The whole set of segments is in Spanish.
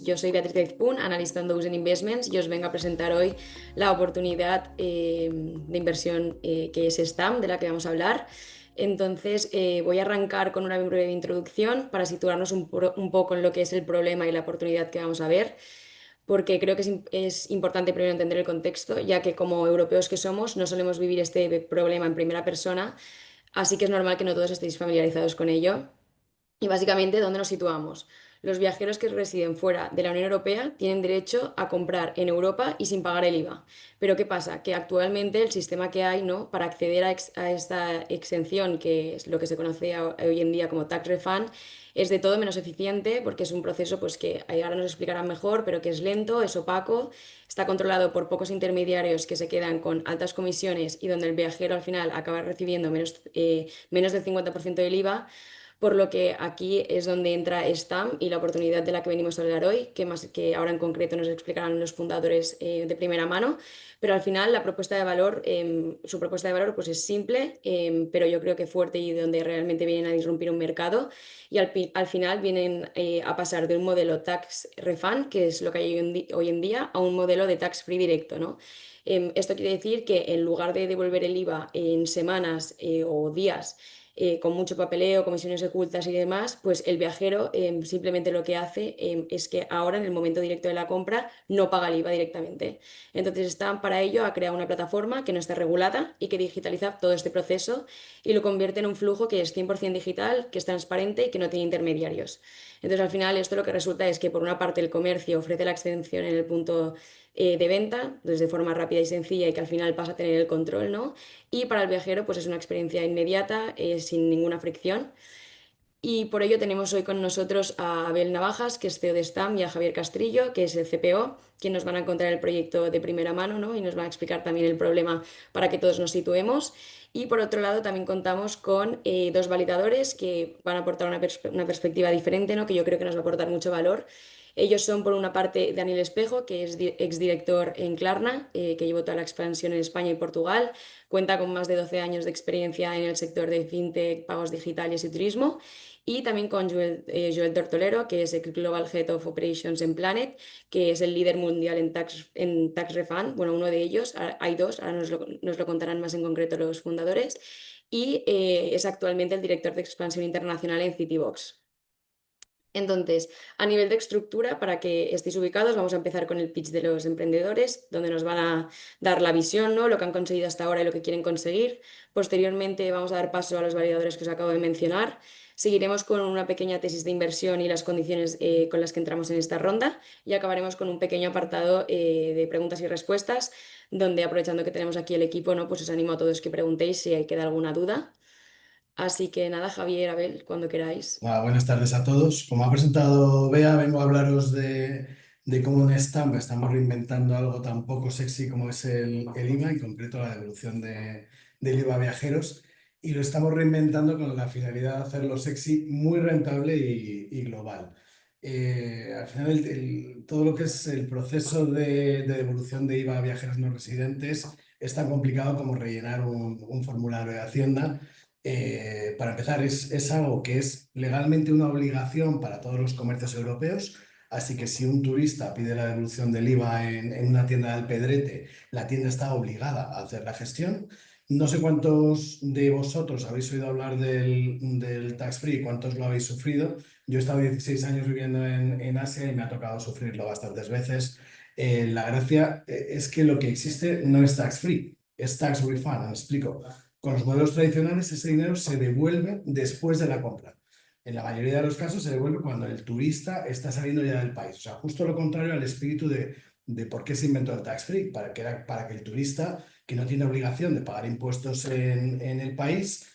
Yo soy Beatriz Gaizpún, analista en Dows Investments, y os vengo a presentar hoy la oportunidad de inversión que es STAM, de la que vamos a hablar. Entonces, voy a arrancar con una breve introducción para situarnos un poco en lo que es el problema y la oportunidad que vamos a ver, porque creo que es importante primero entender el contexto, ya que como europeos que somos no solemos vivir este problema en primera persona, así que es normal que no todos estéis familiarizados con ello. Y básicamente, ¿dónde nos situamos? Los viajeros que residen fuera de la Unión Europea tienen derecho a comprar en Europa y sin pagar el IVA. Pero ¿qué pasa? Que actualmente el sistema que hay, ¿no?, para acceder a esta exención, que es lo que se conoce hoy en día como tax refund, es de todo menos eficiente, porque es un proceso pues, que ahora nos explicarán mejor, pero que es lento, es opaco, está controlado por pocos intermediarios que se quedan con altas comisiones y donde el viajero al final acaba recibiendo menos del 50% del IVA. Por lo que aquí es donde entra STAM y la oportunidad de la que venimos a hablar hoy, que ahora en concreto nos explicarán los fundadores de primera mano. Pero al final la propuesta de valor, su propuesta de valor pues es simple, pero yo creo que fuerte, y donde realmente vienen a disrumpir un mercado. Y al final vienen a pasar de un modelo tax refund, que es lo que hay hoy en día, a un modelo de tax free directo, ¿no? Esto quiere decir que en lugar de devolver el IVA en semanas o días, con mucho papeleo, comisiones ocultas y demás, pues el viajero simplemente lo que hace es que ahora en el momento directo de la compra no paga el IVA directamente. Entonces están para ello a crear una plataforma que no está regulada y que digitaliza todo este proceso y lo convierte en un flujo que es 100% digital, que es transparente y que no tiene intermediarios. Entonces al final esto lo que resulta es que por una parte el comercio ofrece la extensión en el punto de venta, pues de forma rápida y sencilla, y que al final pasa a tener el control, ¿no? Y para el viajero, pues es una experiencia inmediata, sin ninguna fricción. Y por ello tenemos hoy con nosotros a Abel Navajas, que es CEO de STAM, y a Javier Castrillo, que es el CPO, que nos van a contar el proyecto de primera mano, ¿no? Y nos van a explicar también el problema para que todos nos situemos. Y por otro lado también contamos con dos validadores que van a aportar una perspectiva diferente, ¿no?, que yo creo que nos va a aportar mucho valor. Ellos son, por una parte, Daniel Espejo, que es exdirector en Klarna, que llevó toda la expansión en España y Portugal. Cuenta con más de 12 años de experiencia en el sector de fintech, pagos digitales y turismo. Y también con Joel Tortolero, que es el Global Head of Operations en Planet, que es el líder mundial en tax refund. Bueno, uno de ellos, hay dos, ahora nos lo contarán más en concreto los fundadores. Y es actualmente el director de expansión internacional en Citybox. Entonces, a nivel de estructura, para que estéis ubicados, vamos a empezar con el pitch de los emprendedores, donde nos van a dar la visión, ¿no?, lo que han conseguido hasta ahora y lo que quieren conseguir. Posteriormente vamos a dar paso a los validadores que os acabo de mencionar. Seguiremos con una pequeña tesis de inversión y las condiciones con las que entramos en esta ronda, y acabaremos con un pequeño apartado de preguntas y respuestas, donde, aprovechando que tenemos aquí el equipo, ¿no?, pues os animo a todos que preguntéis si queda alguna duda. Así que nada, Javier, Abel, cuando queráis. Buenas tardes a todos. Como ha presentado Bea, vengo a hablaros de cómo en Stamp estamos reinventando algo tan poco sexy como es el IVA, en concreto la devolución del IVA a viajeros, y lo estamos reinventando con la finalidad de hacerlo sexy, muy rentable y global. Al final, todo lo que es el proceso de devolución de IVA a viajeros no residentes es tan complicado como rellenar un formulario de Hacienda. Para empezar, es algo que es legalmente una obligación para todos los comercios europeos, así que si un turista pide la devolución del IVA en una tienda de Alpedrete, la tienda está obligada a hacer la gestión. No sé cuántos de vosotros habéis oído hablar del tax free, cuántos lo habéis sufrido. Yo he estado 16 años viviendo en Asia y me ha tocado sufrirlo bastantes veces. La gracia es que lo que existe no es tax free, es tax refund. Me explico. Con los modelos tradicionales, ese dinero se devuelve después de la compra. En la mayoría de los casos se devuelve cuando el turista está saliendo ya del país. O sea, justo lo contrario al espíritu de por qué se inventó el tax free, para que el turista, que no tiene obligación de pagar impuestos en el país,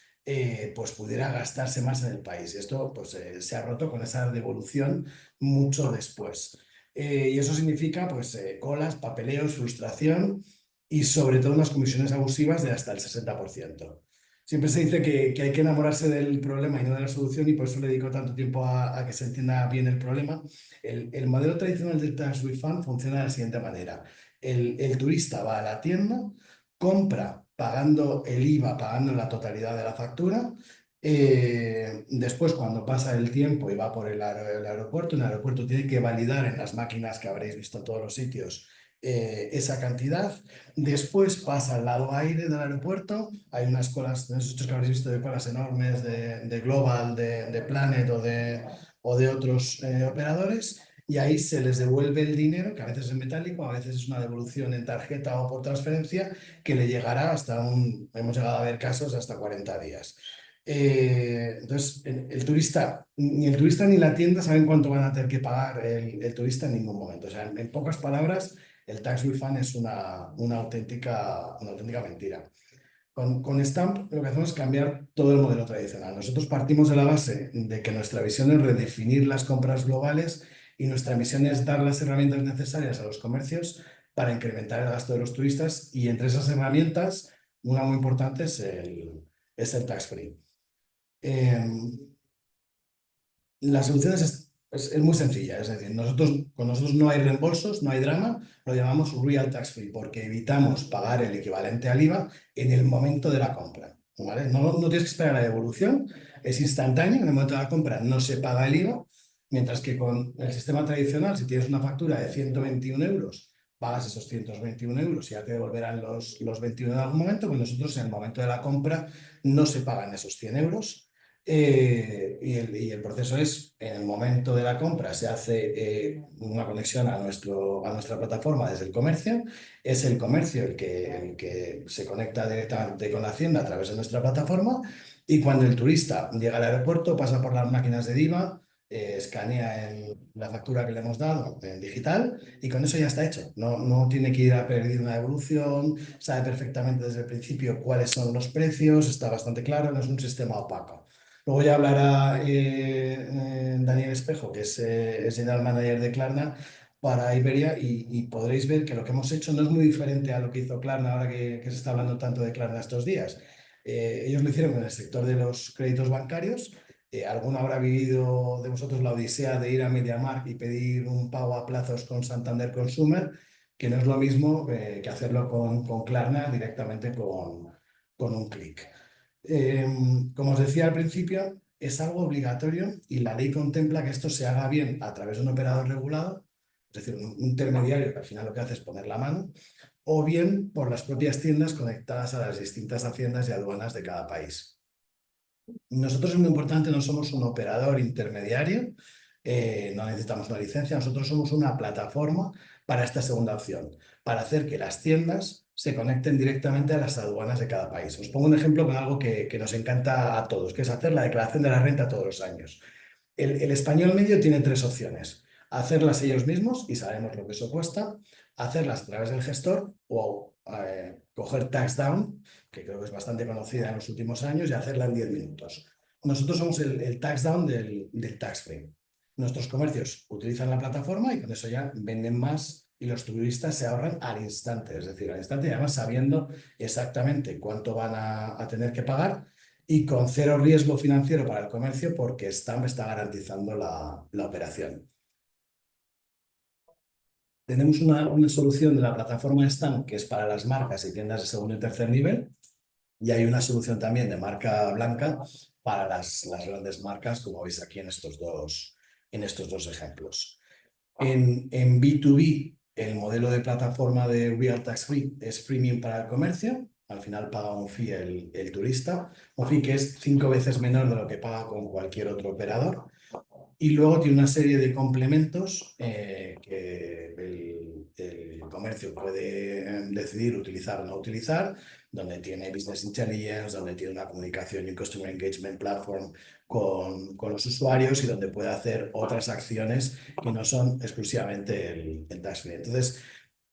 pues pudiera gastarse más en el país. Y esto pues, se ha roto con esa devolución mucho después. Y eso significa pues, colas, papeleos, frustración y sobre todo unas comisiones abusivas de hasta el 60%. Siempre se dice que hay que enamorarse del problema y no de la solución, y por eso le dedico tanto tiempo a que se entienda bien el problema. El modelo tradicional del tax refund funciona de la siguiente manera. El turista va a la tienda, compra pagando el IVA, pagando la totalidad de la factura, Después, cuando pasa el tiempo y va por el aeropuerto, el aeropuerto tiene que validar en las máquinas que habréis visto en todos los sitios esa cantidad. Después pasa al lado aire del aeropuerto. Hay unas colas, no sé si que habréis visto, de colas enormes de Global, de Planet o de otros operadores. Y ahí se les devuelve el dinero, que a veces es metálico, a veces es una devolución en tarjeta o por transferencia, que le llegará hemos llegado a ver casos hasta 40 días. Entonces, el turista, ni el turista ni la tienda saben cuánto van a tener que pagar el turista en ningún momento. O sea, en pocas palabras, el tax refund es una auténtica mentira. Con Stamp lo que hacemos es cambiar todo el modelo tradicional. Nosotros partimos de la base de que nuestra visión es redefinir las compras globales y nuestra misión es dar las herramientas necesarias a los comercios para incrementar el gasto de los turistas, y entre esas herramientas, una muy importante es el tax free. La solución es muy sencilla, es decir, con nosotros no hay reembolsos, no hay drama, lo llamamos real tax free porque evitamos pagar el equivalente al IVA en el momento de la compra, ¿vale? No tienes que esperar a la devolución, es instantáneo, en el momento de la compra no se paga el IVA, mientras que con el sistema tradicional, si tienes una factura de 121 euros, pagas esos 121 euros y ya te devolverán los 21 en algún momento. Con nosotros, en el momento de la compra, no se pagan esos 100 euros. Y el proceso es, en el momento de la compra, se hace una conexión a nuestra plataforma desde el comercio. Es el comercio el que se conecta directamente con la Hacienda a través de nuestra plataforma. Y cuando el turista llega al aeropuerto, pasa por las máquinas de DIVA, escanea la factura que le hemos dado en digital, y con eso ya está hecho. No tiene que ir a pedir una devolución, sabe perfectamente desde el principio cuáles son los precios, está bastante claro, no es un sistema opaco. Luego ya hablará Daniel Espejo, que es General Manager de Klarna para Iberia, y podréis ver que lo que hemos hecho no es muy diferente a lo que hizo Klarna ahora que se está hablando tanto de Klarna estos días. Ellos lo hicieron en el sector de los créditos bancarios. ¿Alguno habrá vivido de vosotros la odisea de ir a MediaMarkt y pedir un pago a plazos con Santander Consumer? Que no es lo mismo que hacerlo con Klarna directamente con un clic. Eh, Como os decía al principio, es algo obligatorio y la ley contempla que esto se haga bien a través de un operador regulado, es decir, un intermediario que al final lo que hace es poner la mano, o bien por las propias tiendas conectadas a las distintas haciendas y aduanas de cada país. Nosotros, es muy importante, no somos un operador intermediario, no necesitamos una licencia, nosotros somos una plataforma para esta segunda opción, para hacer que las tiendas se conecten directamente a las aduanas de cada país. Os pongo un ejemplo con algo que nos encanta a todos, que es hacer la declaración de la renta todos los años. El español medio tiene tres opciones: hacerlas ellos mismos, y sabemos lo que eso cuesta; hacerlas a través del gestor; o coger TaxDown, que creo que es bastante conocida en los últimos años, y hacerla en 10 minutos. Nosotros somos el TaxDown del tax free. Nuestros comercios utilizan la plataforma y con eso ya venden más, y los turistas se ahorran al instante, es decir, al instante, y además sabiendo exactamente cuánto van a tener que pagar, y con cero riesgo financiero para el comercio porque Stamp está garantizando la operación. Tenemos una solución de la plataforma Stamp que es para las marcas y tiendas de segundo y tercer nivel, y hay una solución también de marca blanca para las grandes marcas, como veis aquí en estos dos ejemplos. En B2B, el modelo de plataforma de Real Tax Free es freemium para el comercio. Al final paga un fee el turista, un fee que es 5 veces menor de lo que paga con cualquier otro operador. Y luego tiene una serie de complementos que el comercio puede decidir utilizar o no utilizar, donde tiene Business Intelligence, donde tiene una comunicación y un Customer Engagement Platform con los usuarios, y donde puede hacer otras acciones que no son exclusivamente el tax free. Entonces,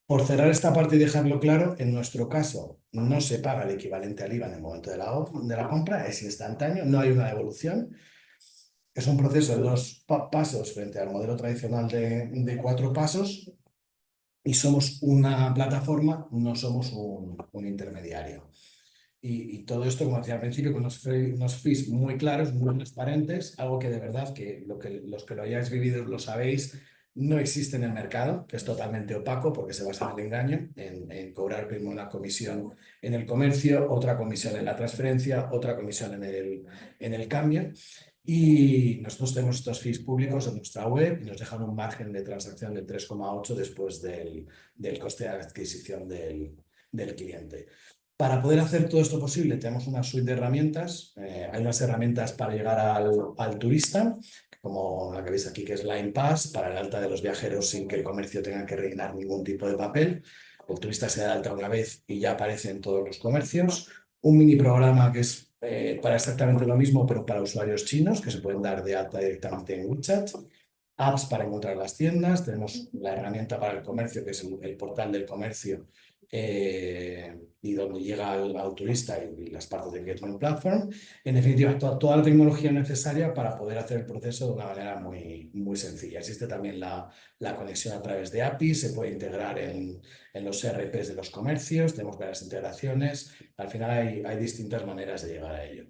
por cerrar esta parte y dejarlo claro, en nuestro caso no se paga el equivalente al IVA en el momento de la compra, es instantáneo, no hay una devolución. Es un proceso de dos pasos frente al modelo tradicional de 4 pasos, y somos una plataforma, no somos un intermediario. Y todo esto, como decía al principio, con unos fees muy claros, muy transparentes, algo que de verdad, que los que lo hayáis vivido lo sabéis, No existe en el mercado, que es totalmente opaco porque se basa en el engaño, en cobrar primero una comisión en el comercio, otra comisión en la transferencia, otra comisión en el cambio. Y nosotros tenemos estos fees públicos en nuestra web y nos dejan un margen de transacción de 3,8 después del coste de adquisición del cliente. Para poder hacer todo esto posible, tenemos una suite de herramientas. Hay unas herramientas para llegar al turista, como la que veis aquí, que es Line Pass, para el alta de los viajeros sin que el comercio tenga que rellenar ningún tipo de papel. El turista se da de alta una vez y ya aparece en todos los comercios. Un mini programa que es para exactamente lo mismo, pero para usuarios chinos, que se pueden dar de alta directamente en WeChat. Apps para encontrar las tiendas. Tenemos la herramienta para el comercio, que es el portal del comercio, y donde llega al turista y las partes de Engagement Platform. En definitiva, toda la tecnología necesaria para poder hacer el proceso de una manera muy, muy sencilla. Existe también la conexión a través de APIs, se puede integrar en los ERPs de los comercios, tenemos varias integraciones. Al final hay distintas maneras de llegar a ello.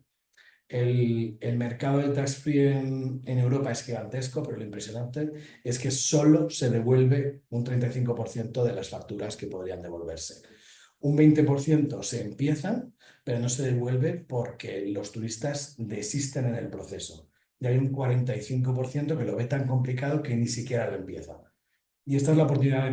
El mercado del tax free en Europa es gigantesco, pero lo impresionante es que solo se devuelve un 35% de las facturas que podrían devolverse. Un 20% se empiezan, pero no se devuelve porque los turistas desisten en el proceso. Y hay un 45% que lo ve tan complicado que ni siquiera lo empieza. Y esta es la oportunidad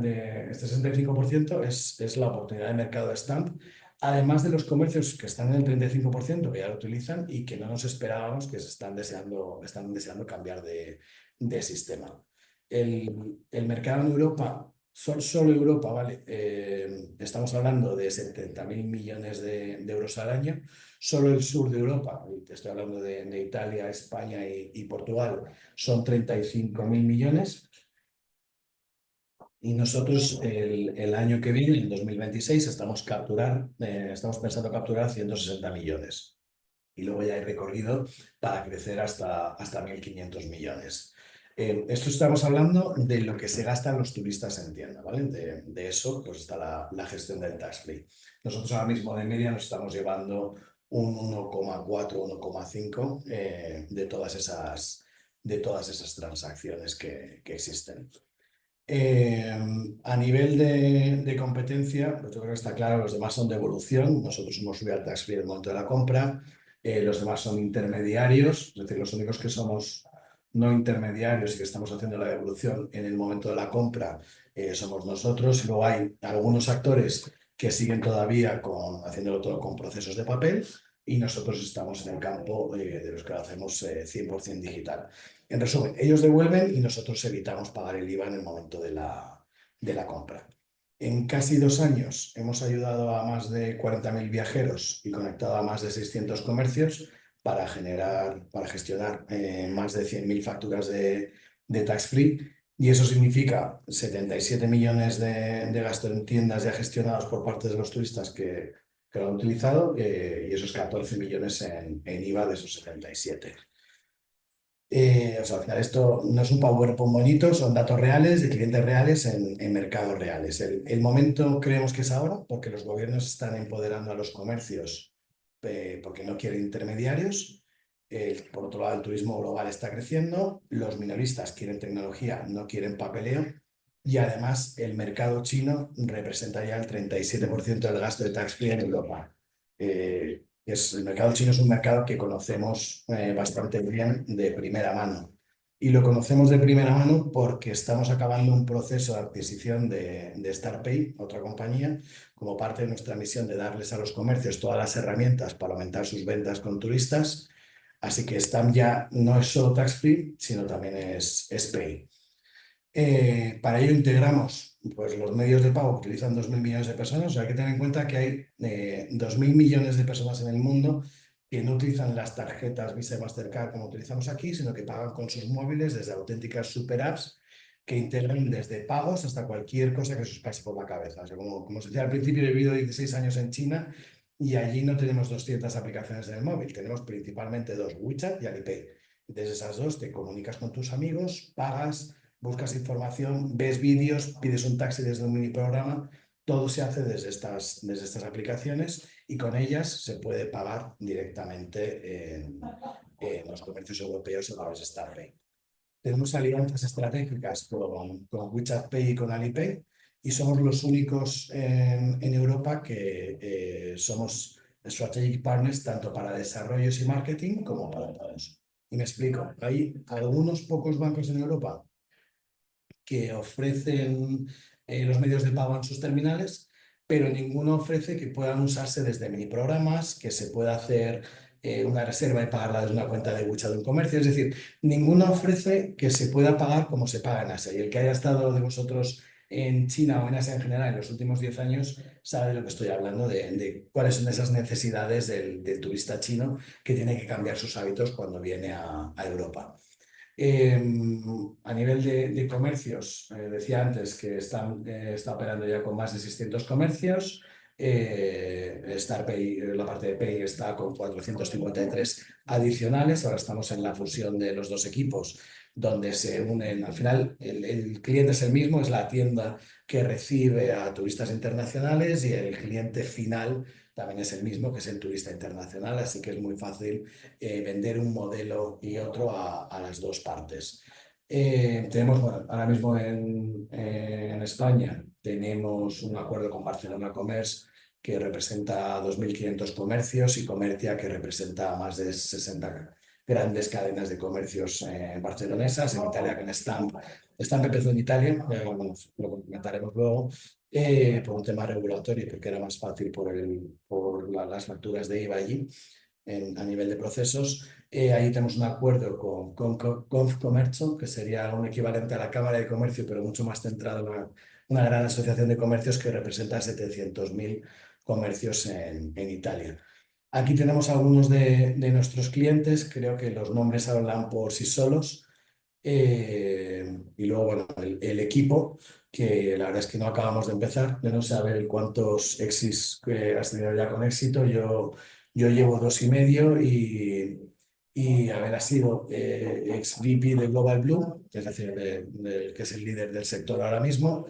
de este 65% es la oportunidad de mercado de Stamp, además de los comercios que están en el 35% que ya lo utilizan y que no nos esperábamos, que están deseando cambiar de sistema. El mercado en Europa, solo Europa, ¿vale? Estamos hablando de 70.000 millones de euros al año. Solo el sur de Europa, y te estoy hablando de Italia, España y Portugal, son 35.000 millones. Y nosotros el año que viene, en 2026, estamos pensando capturar 160 millones. Y luego ya hay recorrido para crecer hasta 1.500 millones. Esto estamos hablando de lo que se gastan los turistas en tienda, ¿vale? De eso pues está la gestión del tax free. Nosotros ahora mismo de media nos estamos llevando un 1,4, 1,5 de todas esas transacciones que existen. A nivel de competencia, pues yo creo que está claro, los demás son de evolución. Nosotros hemos subido al tax free en el momento de la compra. Los demás son intermediarios, es decir, los únicos que somos no intermediarios y que estamos haciendo la devolución en el momento de la compra somos nosotros. Luego hay algunos actores que siguen todavía haciéndolo todo con procesos de papel y nosotros estamos en el campo de los que lo hacemos 100% digital. En resumen, ellos devuelven y nosotros evitamos pagar el IVA en el momento de la compra. En casi 2 años hemos ayudado a más de 40.000 viajeros y conectado a más de 600 comercios para gestionar más de 100.000 facturas de tax free. Y eso significa 77 millones de gasto en tiendas ya gestionados por parte de los turistas que lo han utilizado, y esos 14 millones en IVA de esos 77. O sea, al final esto no es un PowerPoint bonito, son datos reales de clientes reales en mercados reales. El momento creemos que es ahora porque los gobiernos están empoderando a los comercios porque no quieren intermediarios. Por otro lado, el turismo global está creciendo, los minoristas quieren tecnología, no quieren papeleo. Y además el mercado chino representa ya el 37% del gasto de tax free en Europa. El mercado chino es un mercado que conocemos bastante bien de primera mano. Y lo conocemos de primera mano porque estamos acabando un proceso de adquisición de StartPay, otra compañía, como parte de nuestra misión de darles a los comercios todas las herramientas para aumentar sus ventas con turistas. Así que Stamp ya no es solo tax free, sino también es Pay. Para ello integramos pues, los medios de pago que utilizan 2.000 millones de personas. O sea, hay que tener en cuenta que hay 2.000 millones de personas en el mundo que no utilizan las tarjetas Visa y Mastercard como utilizamos aquí, sino que pagan con sus móviles desde auténticas super apps que integran desde pagos hasta cualquier cosa que se os pase por la cabeza. O sea, como os decía al principio, he vivido 16 años en China y allí no tenemos 200 aplicaciones en el móvil, tenemos principalmente dos, WeChat y Alipay. Desde esas dos te comunicas con tus amigos, pagas, buscas información, ves vídeos, pides un taxi desde un mini programa. Todo se hace desde estas aplicaciones y con ellas se puede pagar directamente en los comercios europeos a través de StartPay. tenemos alianzas estratégicas con WeChat Pay y con Alipay y somos los únicos en Europa que somos strategic partners tanto para desarrollos y marketing como para pagos. Y me explico, hay algunos pocos bancos en Europa que ofrecen los medios de pago en sus terminales, pero ninguno ofrece que puedan usarse desde mini programas, que se pueda hacer una reserva y pagarla desde una cuenta de WeChat de un comercio. Es decir, ninguno ofrece que se pueda pagar como se paga en Asia. Y el que haya estado de vosotros en China o en Asia en general en los últimos 10 años sabe de lo que estoy hablando, de cuáles son esas necesidades del turista chino que tiene que cambiar sus hábitos cuando viene a Europa. Eh, a nivel de comercios, decía antes que está operando ya con más de 600 comercios. StarPay, la parte de Pay, está con 453 adicionales. Ahora estamos en la fusión de los dos equipos, donde se unen. Al final, el cliente es el mismo, es la tienda que recibe a turistas internacionales y el cliente final también es el mismo, que es el turista internacional. Así que es muy fácil vender un modelo y otro a las dos partes. Tenemos, bueno, ahora mismo en España tenemos un acuerdo con Barcelona Commerce que representa 2.500 comercios y Comertia que representa más de 60 grandes cadenas de comercios barcelonesas. En Italia con Stamp. Stamp empezó en Italia, bueno, lo comentaremos luego, por un tema regulatorio, porque era más fácil por las facturas de IVA allí a nivel de procesos. Ahí tenemos un acuerdo con Confcomercio, que sería un equivalente a la Cámara de Comercio, pero mucho más centrado en una gran asociación de comercios que representa 700.000 comercios en Italia. Aquí tenemos algunos de nuestros clientes, creo que los nombres hablan por sí solos. Y luego, bueno, el equipo, que la verdad es que no acabamos de empezar. Yo no sé a ver cuántos exits has tenido ya con éxito. Yo llevo 2 y medio y haber sido ex VP de Global Blue, es decir, que es el líder del sector ahora mismo.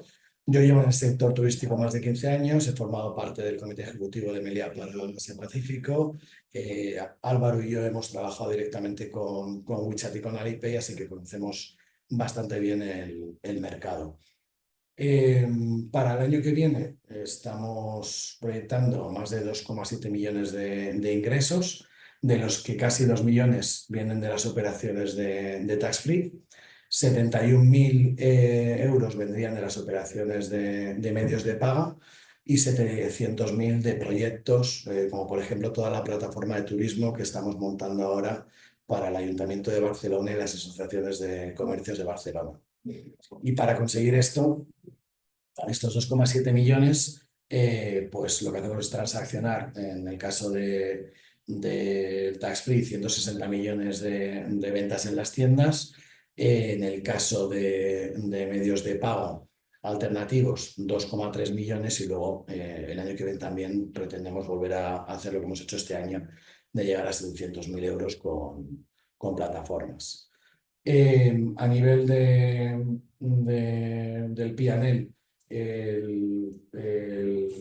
Yo llevo en el sector turístico más de 15 años, he formado parte del comité ejecutivo de Meliá para el Asia Pacífico. Álvaro y yo hemos trabajado directamente con WeChat y con Alipay, así que conocemos bastante bien el mercado. Eh, para el año que viene estamos proyectando más de 2,7 millones de ingresos, de los que casi 2 millones vienen de las operaciones de tax free. 71.000 euros vendrían de las operaciones de medios de pago y 700.000 de proyectos, como por ejemplo toda la plataforma de turismo que estamos montando ahora para el Ayuntamiento de Barcelona y las asociaciones de comercios de Barcelona. Y para conseguir esto, estos 2,7 millones, pues lo que hacemos es transaccionar, en el caso del tax free, 160 millones de ventas en las tiendas. En el caso de medios de pago alternativos, 2,3 millones. Y luego el año que viene también pretendemos volver a hacer lo que hemos hecho este año, de llegar a 700.000 euros con plataformas. A nivel del P&L,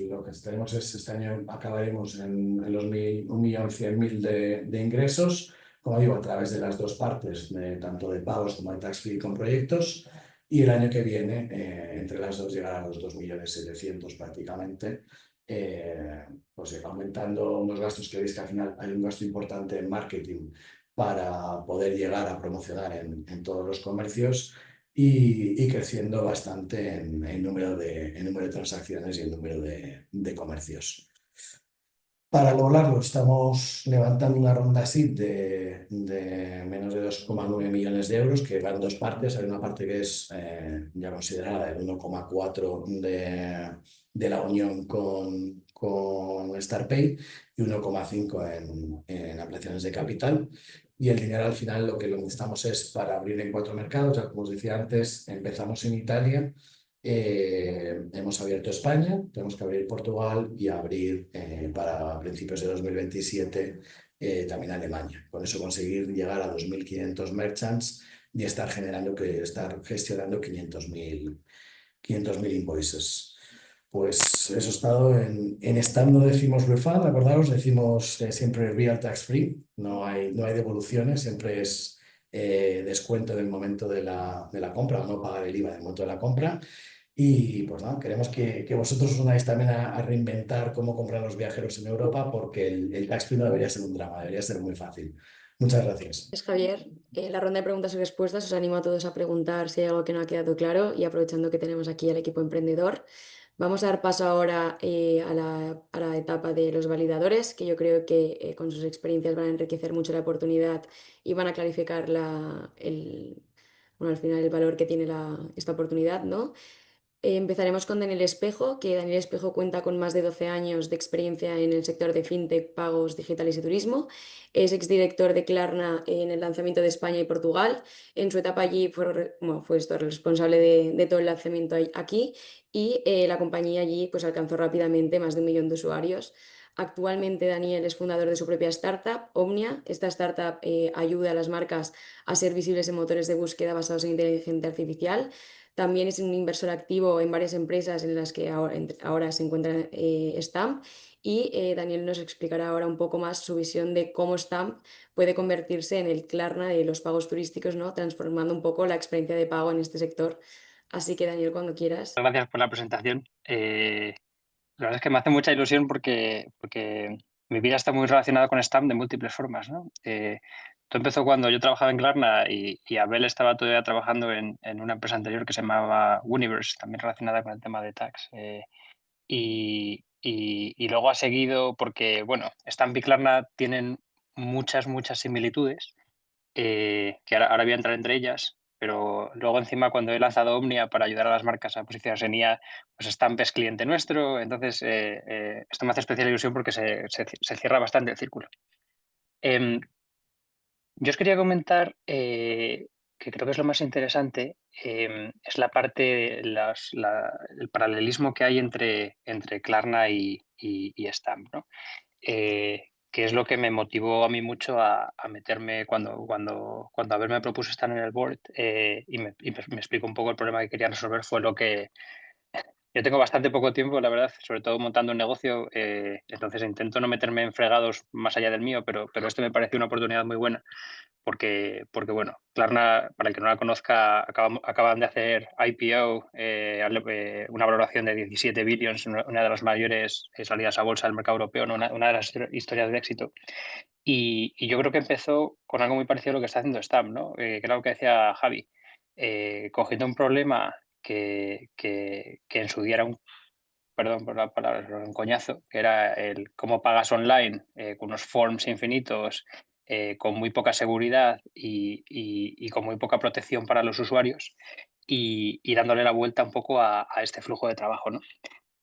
lo que tenemos es este año acabaremos en los 1.100.000 de ingresos, como digo, a través de las dos partes, tanto de pagos como de tax free con proyectos. Y el año que viene, entre las dos, llegar a los 2.700.000 prácticamente, pues aumentando unos gastos que veis que al final hay un gasto importante en marketing para poder llegar a promocionar en todos los comercios y creciendo bastante en número de transacciones y en número de comercios. Para lograrlo, estamos levantando una ronda SID de menos de 2,9 millones de euros, que va en dos partes. Hay una parte que es ya considerada el 1,4 de la unión con StarPay y 1,5 en ampliaciones de capital. Y el dinero al final lo que lo necesitamos es para abrir en 4 mercados. Ya como os decía antes, empezamos en Italia. Hemos abierto España, tenemos que abrir Portugal y abrir para principios de 2027 también Alemania. Con eso conseguir llegar a 2.500 merchants y estar gestionando 500.000 invoices. Pues eso ha estado en Stamp. No decimos refund, acordaros, decimos siempre real tax free, no hay devoluciones, siempre es descuento del momento de la compra o no pagar el IVA del momento de la compra. Y pues nada, queremos que vosotros os unáis también a reinventar cómo comprar los viajeros en Europa porque el tax free no debería ser un drama, debería ser muy fácil. Muchas gracias. Gracias, Javier. La ronda de preguntas y respuestas os animo a todos a preguntar si hay algo que no ha quedado claro y aprovechando que tenemos aquí al equipo emprendedor, vamos a dar paso ahora a la etapa de los validadores, que yo creo que con sus experiencias van a enriquecer mucho la oportunidad y van a clarificar bueno, al final el valor que tiene esta oportunidad, ¿no? Empezaremos con Daniel Espejo, que Daniel Espejo cuenta con más de 12 años de experiencia en el sector de fintech, pagos digitales y turismo. Es exdirector de Klarna en el lanzamiento de España y Portugal. En su etapa allí bueno, fue esto, responsable de todo el lanzamiento aquí y la compañía allí pues, alcanzó rápidamente más de 1 millón de usuarios. Actualmente Daniel es fundador de su propia startup, Omnia. Esta startup ayuda a las marcas a ser visibles en motores de búsqueda basados en inteligencia artificial. También es un inversor activo en varias empresas en las que ahora se encuentra Stamp y Daniel nos explicará ahora un poco más su visión de cómo Stamp puede convertirse en el Klarna de los pagos turísticos, ¿no? Transformando un poco la experiencia de pago en este sector. Así que Daniel, cuando quieras. Gracias por la presentación. La verdad es que me hace mucha ilusión porque mi vida está muy relacionada con Stamp de múltiples formas, ¿no? Todo empezó cuando yo trabajaba en Klarna y Abel estaba todavía trabajando en una empresa anterior que se llamaba Universe, también relacionada con el tema de tax. Y luego ha seguido porque, bueno, Stamp y Klarna tienen muchas similitudes, que ahora voy a entrar entre ellas, pero luego encima cuando he lanzado Omnia para ayudar a las marcas a posicionarse en IA, pues Stamp es cliente nuestro, entonces esto me hace especial ilusión porque se cierra bastante el círculo. Em, yo os quería comentar que creo que es lo más interesante, es la parte, el paralelismo que hay entre Klarna y Stamp, ¿no? Que es lo que me motivó a mí mucho a meterme cuando Abel me propuso estar en el board y me explicó un poco el problema que quería resolver, fue lo que yo tengo bastante poco tiempo, la verdad, sobre todo montando un negocio, entonces intento no meterme en fregados más allá del mío, pero esto me pareció una oportunidad muy buena porque bueno, Klarna, para el que no la conozca, acaban de hacer IPO, una valoración de 17 billions, una de las mayores salidas a bolsa del mercado europeo, ¿no? Una de las historias de éxito. Y yo creo que empezó con algo muy parecido a lo que está haciendo Stamp, ¿no? Que era lo que decía Javi, cogiendo un problema que en su día era perdón por la palabra, pero un coñazo, que era el cómo pagas online con unos forms infinitos, con muy poca seguridad y con muy poca protección para los usuarios y dándole la vuelta un poco a este flujo de trabajo, ¿no?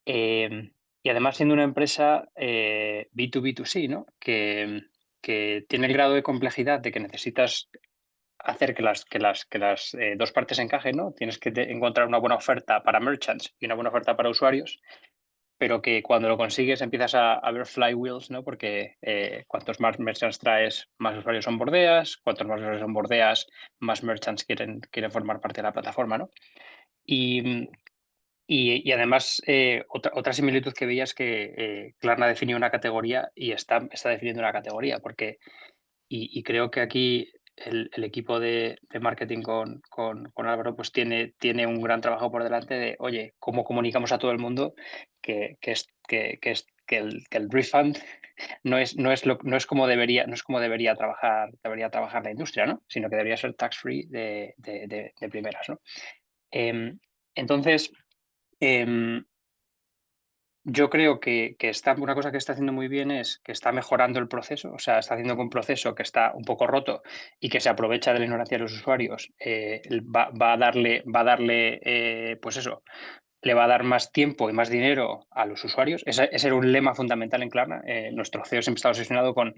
Y además siendo una empresa B2B2C, ¿no? Que tiene el grado de complejidad de que necesitas hacer que las dos partes encajen, ¿no? Tienes que encontrar una buena oferta para merchants y una buena oferta para usuarios, pero que cuando lo consigues empiezas a ver flywheels, ¿no? Porque cuantos más merchants traes, más usuarios onboardeas, cuantos más usuarios onboardeas, más merchants quieren formar parte de la plataforma, ¿no? Y, y además, otra similitud que veía es que Klarna definió una categoría y está definiendo una categoría, porque y creo que aquí el equipo de marketing con Álvaro pues tiene un gran trabajo por delante de, oye, cómo comunicamos a todo el mundo que el refund no es como debería trabajar la industria, ¿no? Sino que debería ser tax free de primeras, ¿no? Entonces, em, yo creo que una cosa que está haciendo muy bien es que está mejorando el proceso, o sea, está haciendo que un proceso que está un poco roto y que se aprovecha de la ignorancia de los usuarios, pues eso, le va a dar más tiempo y más dinero a los usuarios. Ese era un lema fundamental en Klarna. Nuestro CEO siempre está obsesionado con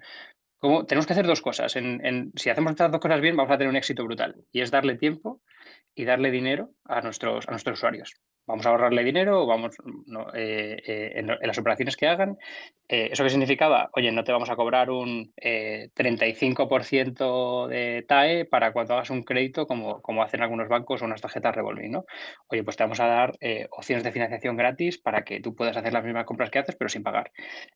cómo tenemos que hacer dos cosas. Si hacemos estas dos cosas bien, vamos a tener un éxito brutal y es darle tiempo y darle dinero a nuestros usuarios. vamos a ahorrarle dinero, vamos no, en las operaciones que hagan. ¿Eso qué significaba? Oye, no te vamos a cobrar un 35% de TAE para cuando hagas un crédito, como hacen algunos bancos o unas tarjetas revolving, ¿no? Oye, pues te vamos a dar opciones de financiación gratis para que tú puedas hacer las mismas compras que haces, pero sin pagar.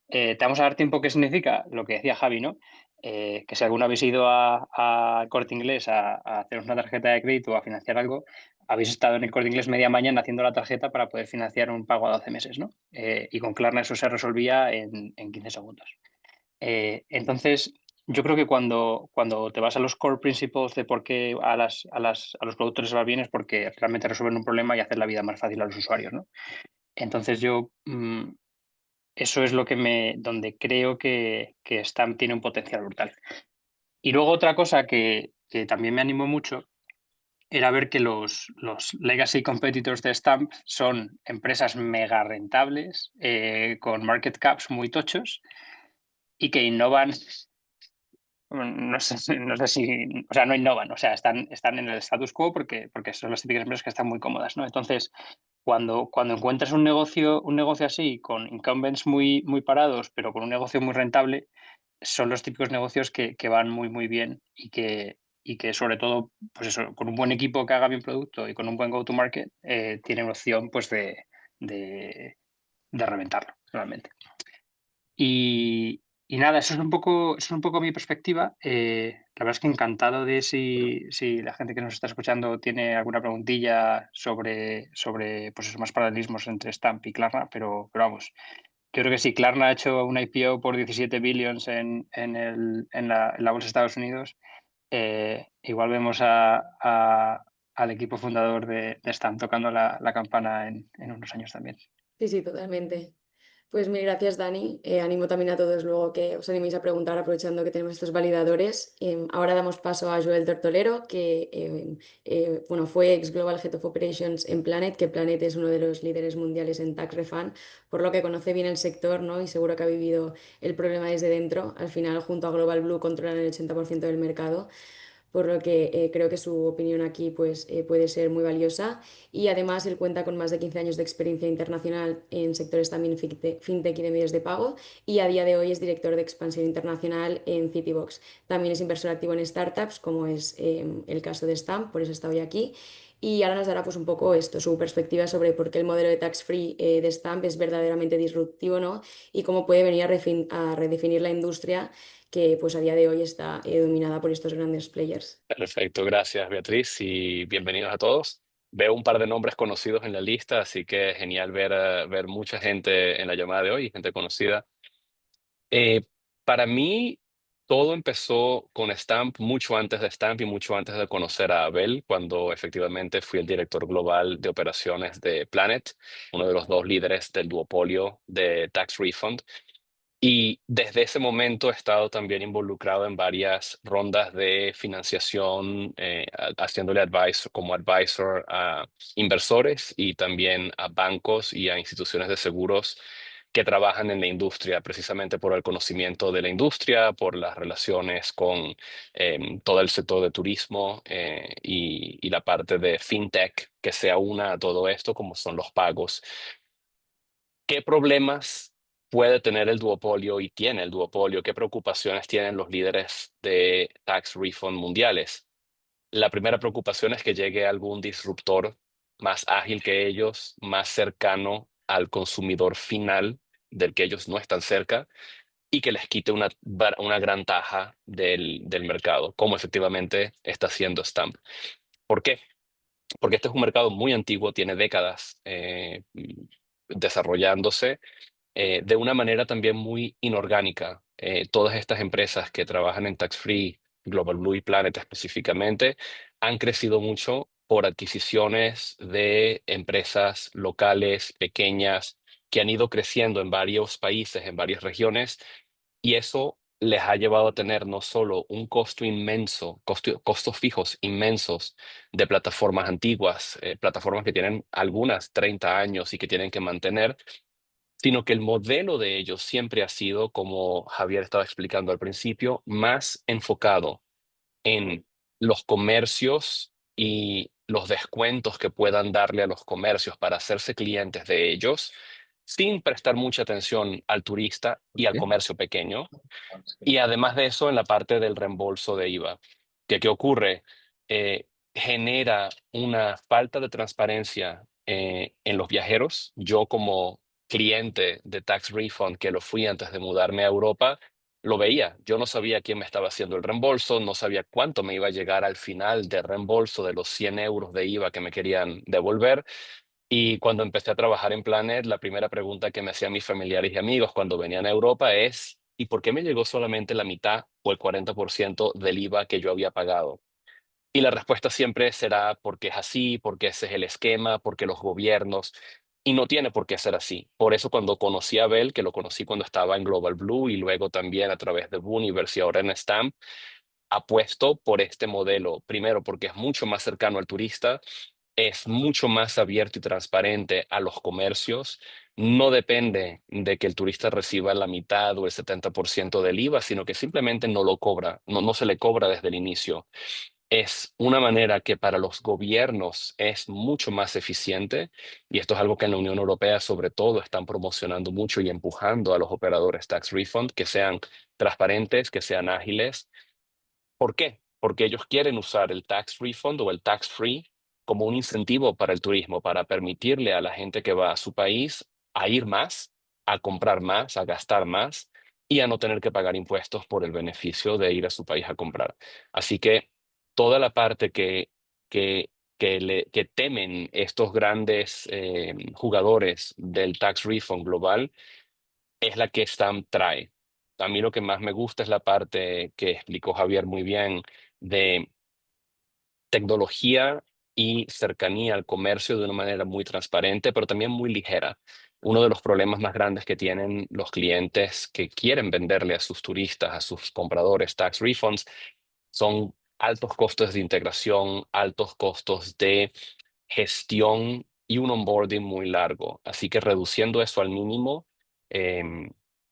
Te vamos a dar tiempo, ¿qué significa? Lo que decía Javi, ¿no? Que si alguno habéis ido a Corte Inglés a hacer una tarjeta de crédito o a financiar algo, habéis estado en el Corte Inglés media mañana haciendo la tarjeta para poder financiar un pago a 12 meses, ¿no? Y con Klarna eso se resolvía en 15 segundos. Entonces, yo creo que cuando te vas a los core principles de por qué a los productores les va bien es porque realmente resuelven un problema y hacen la vida más fácil a los usuarios, ¿no? Entonces eso es donde creo que Stamp tiene un potencial brutal. Y luego otra cosa que también me animó mucho era ver que los legacy competitors de Stamp son empresas mega rentables, con market caps muy tochos y que innovan, no sé si, o sea, no innovan, o sea, están en el status quo porque son las típicas empresas que están muy cómodas, ¿no? Entonces, cuando encuentras un negocio así, con incumbents muy parados, pero con un negocio muy rentable, son los típicos negocios que van muy bien y que sobre todo, pues eso, con un buen equipo que haga bien producto y con un buen go-to-market, tienen opción pues de, de reventarlo, realmente. Y nada, eso es un poco mi perspectiva. La verdad es que encantado de si la gente que nos está escuchando tiene alguna preguntilla sobre pues esos más paralelismos entre Stamp y Klarna, pero vamos, yo creo que si Klarna ha hecho una IPO por 17 billions en la bolsa de Estados Unidos, igual vemos al equipo fundador de Stamp tocando la campana en unos años también. Sí, sí, totalmente. Pues mil gracias, Dani. Animo también a todos luego que os animéis a preguntar aprovechando que tenemos estos validadores. Ahora damos paso a Joel Tortolero, que bueno, fue ex Global Head of Operations en Planet, que Planet es uno de los líderes mundiales en tax refund, por lo que conoce bien el sector, ¿no? Y seguro que ha vivido el problema desde dentro. Al final, junto a Global Blue, controlan el 80% del mercado, por lo que creo que su opinión aquí pues, puede ser muy valiosa. Y además él cuenta con más de 15 años de experiencia internacional en sectores también fintech y de medios de pago, y a día de hoy es director de expansión internacional en Citybox. También es inversor activo en startups, como es el caso de Stamp, por eso está hoy aquí. Y ahora nos dará pues un poco esto, su perspectiva sobre por qué el modelo de tax free de Stamp es verdaderamente disruptivo, ¿no? Y cómo puede venir a redefinir la industria que pues a día de hoy está dominada por estos grandes players. Perfecto, gracias Beatriz y bienvenidos a todos. Veo un par de nombres conocidos en la lista, así que genial ver mucha gente en la llamada de hoy, gente conocida. Eh, para mí, todo empezó con Stamp mucho antes de Stamp y mucho antes de conocer a Abel, cuando efectivamente fui el director global de operaciones de Planet, uno de los dos líderes del duopolio de Tax Refund. Y desde ese momento he estado también involucrado en varias rondas de financiación, haciéndole como advisor a inversores y también a bancos y a instituciones de seguros que trabajan en la industria, precisamente por el conocimiento de la industria, por las relaciones con todo el sector de turismo, y la parte de fintech que se aúna a todo esto, como son los pagos. ¿Qué problemas puede tener el duopolio y tiene el duopolio? ¿Qué preocupaciones tienen los líderes de tax refund mundiales? La primera preocupación es que llegue algún disruptor más ágil que ellos, más cercano al consumidor final del que ellos no están cerca y que les quite una gran taja del mercado, como efectivamente está haciendo Stamp. ¿Por qué? Porque este es un mercado muy antiguo, tiene décadas desarrollándose, de una manera también muy inorgánica. Todas estas empresas que trabajan en Tax Free, Global Blue y Planet específicamente, han crecido mucho por adquisiciones de empresas locales, pequeñas, que han ido creciendo en varios países, en varias regiones, y eso les ha llevado a tener no solo un costo inmenso, costos fijos inmensos de plataformas antiguas, plataformas que tienen algunas 30 años y que tienen que mantener, sino que el modelo de ellos siempre ha sido, como Javier estaba explicando al principio, más enfocado en los comercios y los descuentos que puedan darle a los comercios para hacerse clientes de ellos sin prestar mucha atención al turista y al comercio pequeño. Y además de eso, en la parte del reembolso de IVA, que ¿qué ocurre? Genera una falta de transparencia en los viajeros. Yo como cliente de Tax Refund, que lo fui antes de mudarme a Europa, lo veía. Yo no sabía quién me estaba haciendo el reembolso, no sabía cuánto me iba a llegar al final del reembolso de los 100 euros de IVA que me querían devolver. Y cuando empecé a trabajar en Planet, la primera pregunta que me hacían mis familiares y amigos cuando venían a Europa es, ¿y por qué me llegó solamente la mitad o el 40% del IVA que yo había pagado? Y la respuesta siempre será porque es así, porque ese es el esquema, porque los gobiernos, y no tiene por qué ser así. Por eso cuando conocí a Bell, que lo conocí cuando estaba en Global Blue y luego también a través de Universe y ahora en Stamp, apuesto por este modelo. Primero, porque es mucho más cercano al turista, es mucho más abierto y transparente a los comercios. No depende de que el turista reciba la mitad o el 70% del IVA, sino que simplemente no lo cobra, no se le cobra desde el inicio. Es una manera que para los gobiernos es mucho más eficiente, y esto es algo que en la Unión Europea sobre todo están promocionando mucho y empujando a los operadores tax refund, que sean transparentes, que sean ágiles. ¿Por qué? Porque ellos quieren usar el tax refund o el tax free como un incentivo para el turismo, para permitirle a la gente que va a su país a ir más, a comprar más, a gastar más y a no tener que pagar impuestos por el beneficio de ir a su país a comprar. Así que toda la parte que temen estos grandes jugadores del tax refund global es la que Stamp trae. A mí lo que más me gusta es la parte que explicó Javier muy bien de tecnología y cercanía al comercio de una manera muy transparente, pero también muy ligera. Uno de los problemas más grandes que tienen los clientes que quieren venderle a sus turistas, a sus compradores tax refunds, son altos costos de integración, altos costos de gestión y un onboarding muy largo. Así que reduciendo eso al mínimo em,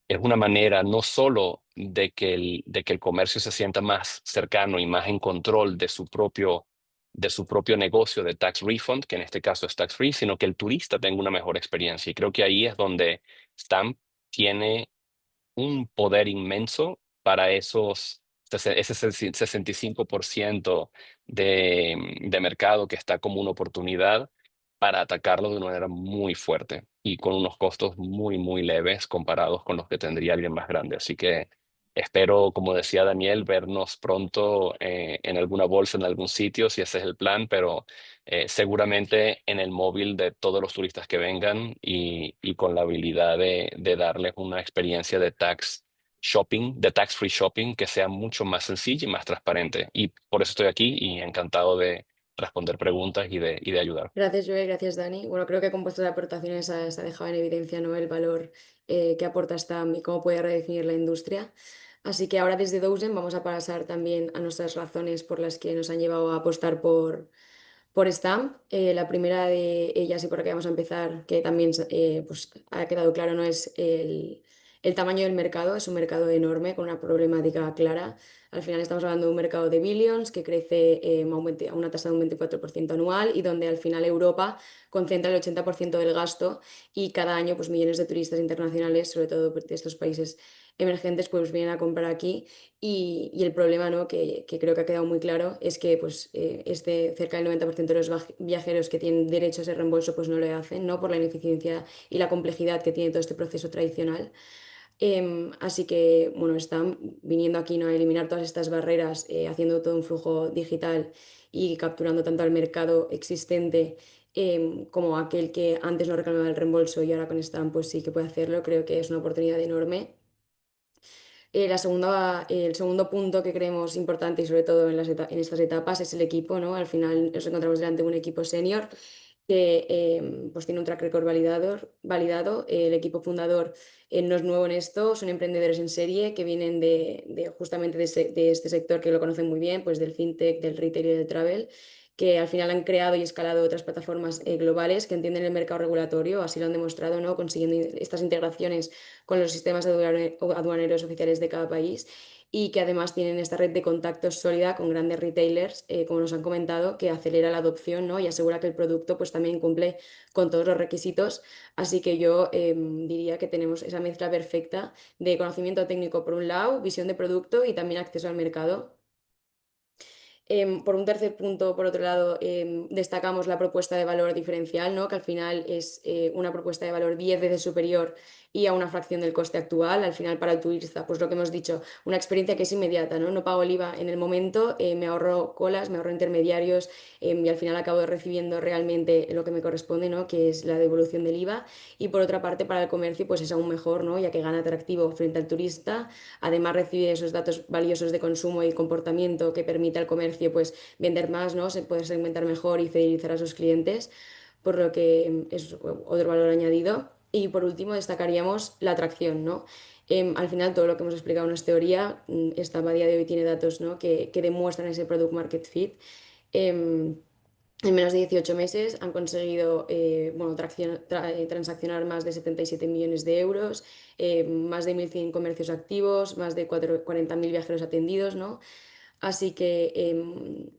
es una manera no solo de que el comercio se sienta más cercano y más en control de su propio negocio de tax refund, que en este caso es tax free, sino que el turista tenga una mejor experiencia. Y creo que ahí es donde Stamp tiene un poder inmenso para ese 65% de mercado que está como una oportunidad para atacarlo de una manera muy fuerte y con unos costos muy, muy leves comparados con los que tendría alguien más grande. Así que espero, como decía Daniel, vernos pronto en alguna bolsa, en algún sitio, si ese es el plan, pero seguramente en el móvil de todos los turistas que vengan y con la habilidad de darles una experiencia de tax shopping, de tax free shopping, que sea mucho más sencilla y más transparente. Y por eso estoy aquí y encantado de responder preguntas y de ayudar. Gracias, Joe, gracias, Dani. Bueno, creo que con vuestras aportaciones se ha dejado en evidencia, ¿no?, el valor que aporta Stam y cómo puede redefinir la industria. Así que ahora desde Dozen vamos a pasar también a nuestras razones por las que nos han llevado a apostar por Stamp. La primera de ellas y por la que vamos a empezar, que también pues, ha quedado claro, no es el tamaño del mercado. Es un mercado enorme con una problemática clara. Al final estamos hablando de un mercado de billions que crece a una tasa de un 24% anual y donde al final Europa concentra el 80% del gasto y cada año pues, millones de turistas internacionales, sobre todo de estos países emergentes, pues vienen a comprar aquí y el problema, ¿no?, que creo que ha quedado muy claro es que pues, cerca del 90% de los viajeros que tienen derecho a ese reembolso pues no lo hacen, ¿no?, por la ineficiencia y la complejidad que tiene todo este proceso tradicional. Así que, bueno, están viniendo aquí, ¿no?, a eliminar todas estas barreras, haciendo todo un flujo digital y capturando tanto al mercado existente como aquel que antes no reclamaba el reembolso y ahora con Stamp pues sí que puede hacerlo. Creo que es una oportunidad enorme. El segundo punto que creemos importante y sobre todo en estas etapas es el equipo, ¿no? Al final nos encontramos delante de un equipo senior que pues tiene un track record validado. El equipo fundador no es nuevo en esto, son emprendedores en serie que vienen justamente de este sector que lo conocen muy bien, pues del fintech, del retail y del travel, que al final han creado y escalado otras plataformas globales que entienden el mercado regulatorio, así lo han demostrado, ¿no?, consiguiendo estas integraciones con los sistemas aduaneros oficiales de cada país y que además tienen esta red de contactos sólida con grandes retailers, como nos han comentado, que acelera la adopción, ¿no? Y asegura que el producto pues también cumple con todos los requisitos. Así que yo diría que tenemos esa mezcla perfecta de conocimiento técnico por un lado, visión de producto y también acceso al mercado. Por un tercer punto, por otro lado, destacamos la propuesta de valor diferencial, ¿no? Que al final es una propuesta de valor 10 veces superior y a una fracción del coste actual. Al final, para el turista, pues lo que hemos dicho, una experiencia que es inmediata, ¿no? No pago el IVA en el momento, me ahorro colas, me ahorro intermediarios, y al final acabo recibiendo realmente lo que me corresponde, ¿no? Que es la devolución del IVA. Y por otra parte, para el comercio, pues es aún mejor, ¿no? Ya que gana atractivo frente al turista. Además, recibe esos datos valiosos de consumo y comportamiento que permite al comercio pues, vender más, ¿no? Poder segmentar mejor y fidelizar a sus clientes, por lo que es otro valor añadido. Y por último, destacaríamos la atracción, ¿no? Al final, todo lo que hemos explicado no es teoría. Esta a día de hoy tiene datos, ¿no? que demuestran ese product market fit. Em, en menos de 18 meses han conseguido bueno, transaccionar más de 77 millones de euros, más de 1.100 comercios activos, más de 40.000 viajeros atendidos, ¿no? Así que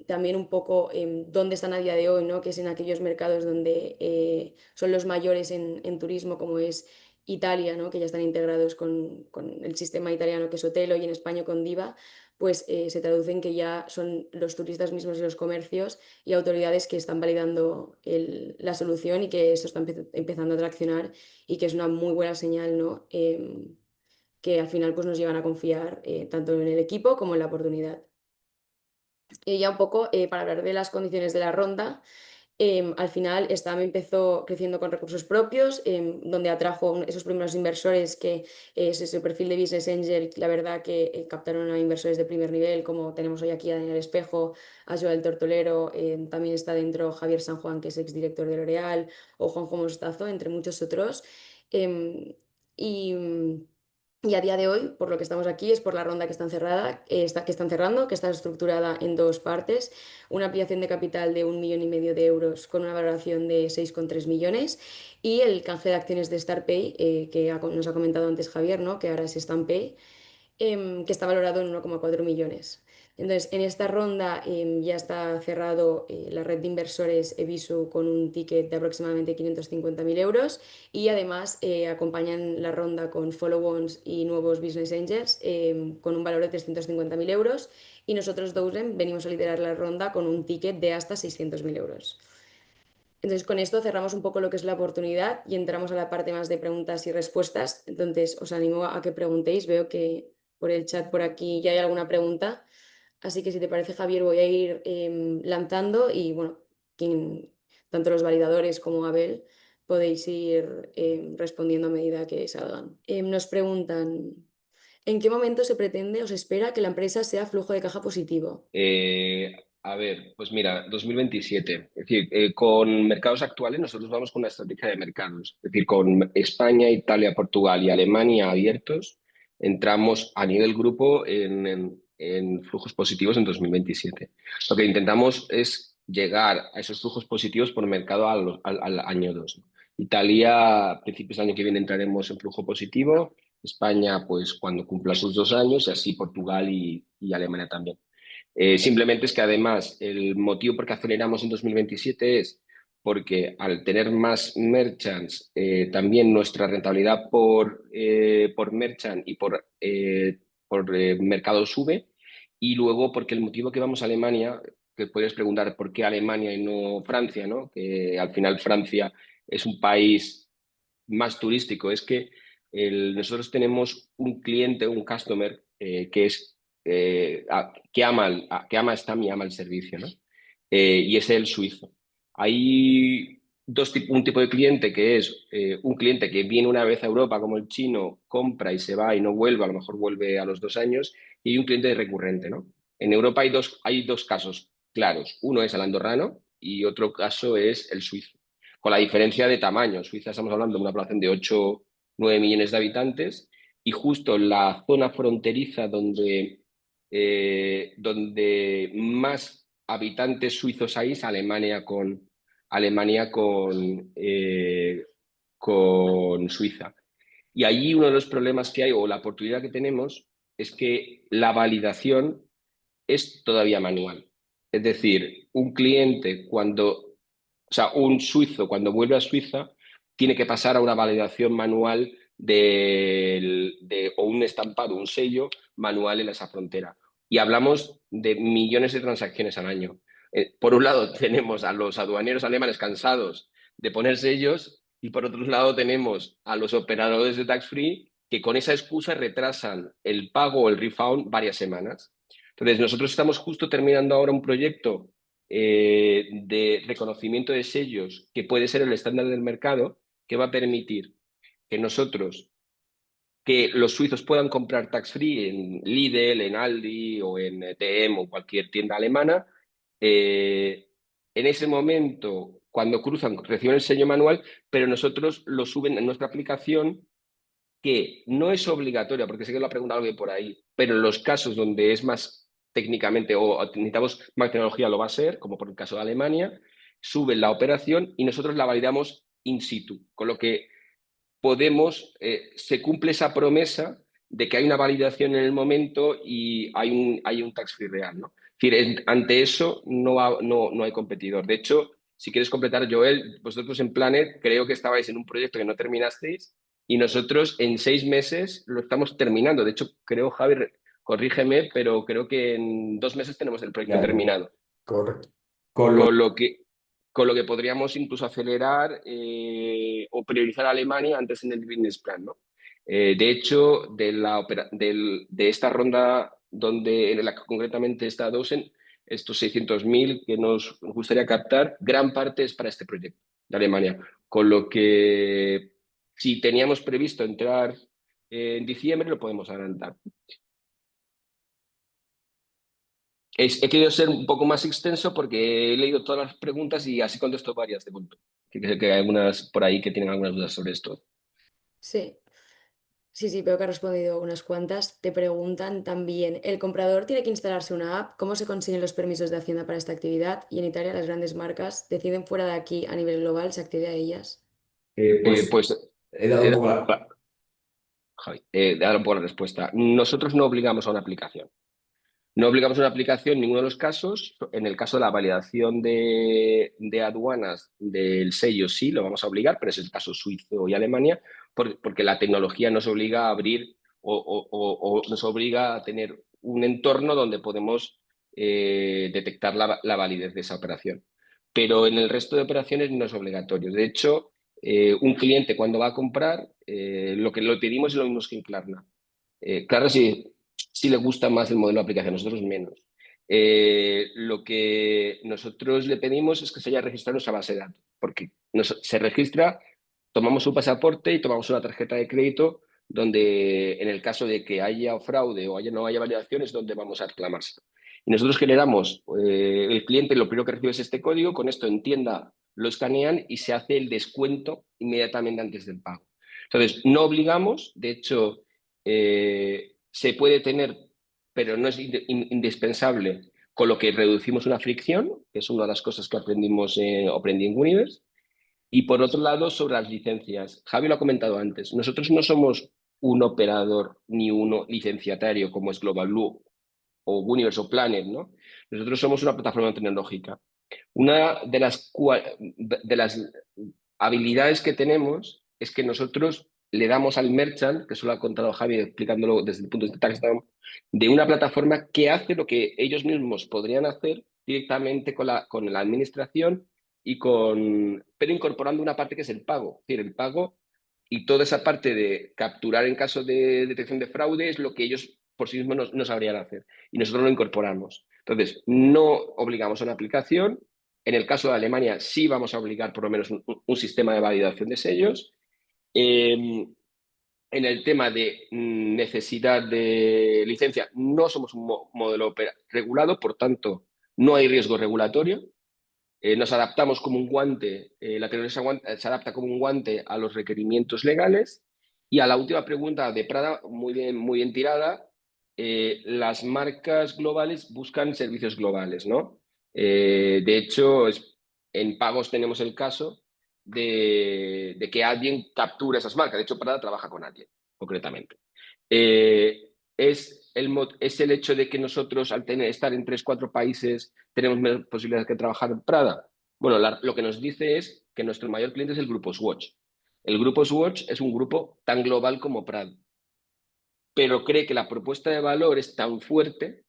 también un poco dónde están a día de hoy, ¿no? Que es en aquellos mercados donde son los mayores en turismo, como es Italia, ¿no? Que ya están integrados con el sistema italiano que es Otelo y en España con Diva, pues se traduce en que ya son los turistas mismos y los comercios y autoridades que están validando la solución y que esto está empezando a traccionar y que es una muy buena señal, ¿no? Que al final pues, nos llevan a confiar tanto en el equipo como en la oportunidad. Y ya un poco para hablar de las condiciones de la ronda, al final Stam empezó creciendo con recursos propios, donde atrajo esos primeros inversores que es ese perfil de Business Angel, la verdad que captaron a inversores de primer nivel, como tenemos hoy aquí a Daniel Espejo, a Joel Tortolero, también está dentro Javier San Juan, que es exdirector de L'Oréal, o Juanjo Mostazo, entre muchos otros. Em, y, y a día de hoy, por lo que estamos aquí, es por la ronda que están que están cerrando, que está estructurada en dos partes. Una ampliación de capital de 1,5 millones de euros con una valoración de 6,3 millones y el canje de acciones de StarPay, que nos ha comentado antes Javier, ¿no? Que ahora es StamPay, que está valorado en 1,4 millones. Entonces, en esta ronda ya está cerrado la red de inversores Evisu con un ticket de aproximadamente 550.000 euros y además acompañan la ronda con follow-ons y nuevos business angels con un valor de 350.000 euros y nosotros, Dousen, venimos a liderar la ronda con un ticket de hasta 600.000 euros. Entonces, con esto cerramos un poco lo que es la oportunidad y entramos a la parte más de preguntas y respuestas. Entonces, os animo a que preguntéis. Veo que por el chat por aquí ya hay alguna pregunta. Así que si te parece, Javier, voy a ir lanzando y bueno, tanto los validadores como Abel podéis ir respondiendo a medida que salgan. Nos preguntan, ¿en qué momento se pretende o se espera que la empresa sea flujo de caja positivo? A ver, pues mira, 2027. Es decir, con mercados actuales nosotros vamos con una estrategia de mercados. Es decir, con España, Italia, Portugal y Alemania abiertos, entramos a nivel grupo en flujos positivos en 2027. Lo que intentamos es llegar a esos flujos positivos por mercado al año 2. Italia, a principios del año que viene entraremos en flujo positivo. España, pues cuando cumpla sus 2 años, y así Portugal y Alemania también. Simplemente es que además el motivo por que aceleramos en 2027 es porque al tener más merchants, también nuestra rentabilidad por merchant y por mercado sube. Y luego porque el motivo que vamos a Alemania, que puedes preguntar por qué Alemania y no Francia, ¿no? Que al final Francia es un país más turístico, es que nosotros tenemos un cliente, un customer, que ama Stam y ama el servicio, ¿no? Y es el suizo. Hay un tipo de cliente que es un cliente que viene una vez a Europa, como el chino, compra y se va y no vuelve, a lo mejor vuelve a los 2 años, y hay un cliente recurrente, ¿no? En Europa hay dos casos claros. Uno es el andorrano y otro caso es el suizo, con la diferencia de tamaño. Suiza estamos hablando de una población de 8 9 millones de habitantes y justo la zona fronteriza donde más habitantes suizos hay es Alemania con Suiza. Y allí uno de los problemas que hay, o la oportunidad que tenemos, es que la validación es todavía manual. Es decir, un cliente o sea, un suizo cuando vuelve a Suiza tiene que pasar a una validación manual o un estampado, un sello manual en esa frontera. Y hablamos de millones de transacciones al año. Por un lado tenemos a los aduaneros alemanes cansados de poner sellos y por otro lado tenemos a los operadores de tax free que con esa excusa retrasan el pago o el refund varias semanas. Entonces, nosotros estamos justo terminando ahora un proyecto de reconocimiento de sellos que puede ser el estándar del mercado, que va a permitir que que los suizos puedan comprar tax free en Lidl, en Aldi o en DM o cualquier tienda alemana. En ese momento, cuando cruzan, reciben el sello manual, pero nosotros lo suben en nuestra aplicación, que no es obligatoria, porque sé que lo ha preguntado alguien por ahí, pero en los casos donde es más técnicamente o necesitamos más tecnología lo va a ser, como por el caso de Alemania, suben la operación y nosotros la validamos in situ, con lo que se cumple esa promesa de que hay una validación en el momento y hay un tax free real, ¿no? Es decir, ante eso no hay competidor. De hecho, si quieres completar, Joel, vosotros en Planet creo que estabais en un proyecto que no terminasteis y nosotros en 6 meses lo estamos terminando. De hecho, creo, Javi, corrígeme, pero creo que en 2 meses tenemos el proyecto terminado. Correcto. Con lo que podríamos incluso acelerar o priorizar a Alemania antes en el business plan, ¿no? De hecho, de esta ronda en la que concretamente está Dosen, estos 600.000 que nos gustaría captar, gran parte es para este proyecto de Alemania. Con lo que si teníamos previsto entrar en diciembre, lo podemos adelantar. He querido ser un poco más extenso porque he leído todas las preguntas y así contesto varias de punto. Que hay algunas por ahí que tienen algunas dudas sobre esto. Sí, sí, veo que has respondido unas cuantas. Te preguntan también, ¿el comprador tiene que instalarse una app? ¿Cómo se consiguen los permisos de Hacienda para esta actividad? Y en Italia las grandes marcas deciden fuera de aquí a nivel global, ¿se accede a ellas? Pues He dado un poco Javi, dar un poco la respuesta. Nosotros no obligamos a una aplicación. No obligamos a una aplicación en ninguno de los casos. En el caso de la validación de aduanas del sello sí, lo vamos a obligar, pero es el caso suizo y Alemania, porque la tecnología nos obliga a abrir o nos obliga a tener un entorno donde podemos detectar la validez de esa operación. Pero en el resto de operaciones no es obligatorio. De hecho, un cliente cuando va a comprar, lo que le pedimos es lo mismo que en Klarna. Klarna sí le gusta más el modelo de aplicación, nosotros menos. Lo que nosotros le pedimos es que se haya registrado en nuestra base de datos, porque se registra, tomamos su pasaporte y tomamos una tarjeta de crédito donde en el caso de que haya fraude o no haya validación es donde vamos a reclamarse. Y nosotros generamos, el cliente lo primero que recibe es este código, con esto en tienda lo escanean y se hace el descuento inmediatamente antes del pago. Entonces, no obligamos, de hecho, se puede tener, pero no es indispensable, con lo que reducimos una fricción, que es una de las cosas que aprendí en Universe. Y por otro lado, sobre las licencias. Javi lo ha comentado antes. Nosotros no somos un operador ni uno licenciatario como es Global Blue o Universe o Planet, ¿no? Nosotros somos una plataforma tecnológica. Una de las habilidades que tenemos es que nosotros le damos al merchant, que eso lo ha contado Javi explicándolo desde el punto de vista de una plataforma que hace lo que ellos mismos podrían hacer directamente con la administración pero incorporando una parte que es el pago. Es decir, el pago y toda esa parte de capturar en caso de detección de fraude es lo que ellos por sí mismos no sabrían hacer. Y nosotros lo incorporamos. Entonces, no obligamos a una aplicación. En el caso de Alemania sí vamos a obligar por lo menos un sistema de validación de sellos. En el tema de necesidad de licencia, no somos un modelo regulado, por tanto, no hay riesgo regulatorio. Nos adaptamos como un guante, la tecnología se adapta como un guante a los requerimientos legales. Y a la última pregunta de Prada, muy bien tirada, las marcas globales buscan servicios globales, ¿no? De hecho, en pagos tenemos el caso de que alguien captura esas marcas. De hecho, Prada trabaja con alguien, concretamente. ¿Es el hecho de que nosotros al estar en 3-4 países tenemos menos posibilidades de trabajar en Prada? Bueno, lo que nos dice es que nuestro mayor cliente es el grupo Swatch. El grupo Swatch es un grupo tan global como Prada, pero cree que la propuesta de valor es tan fuerte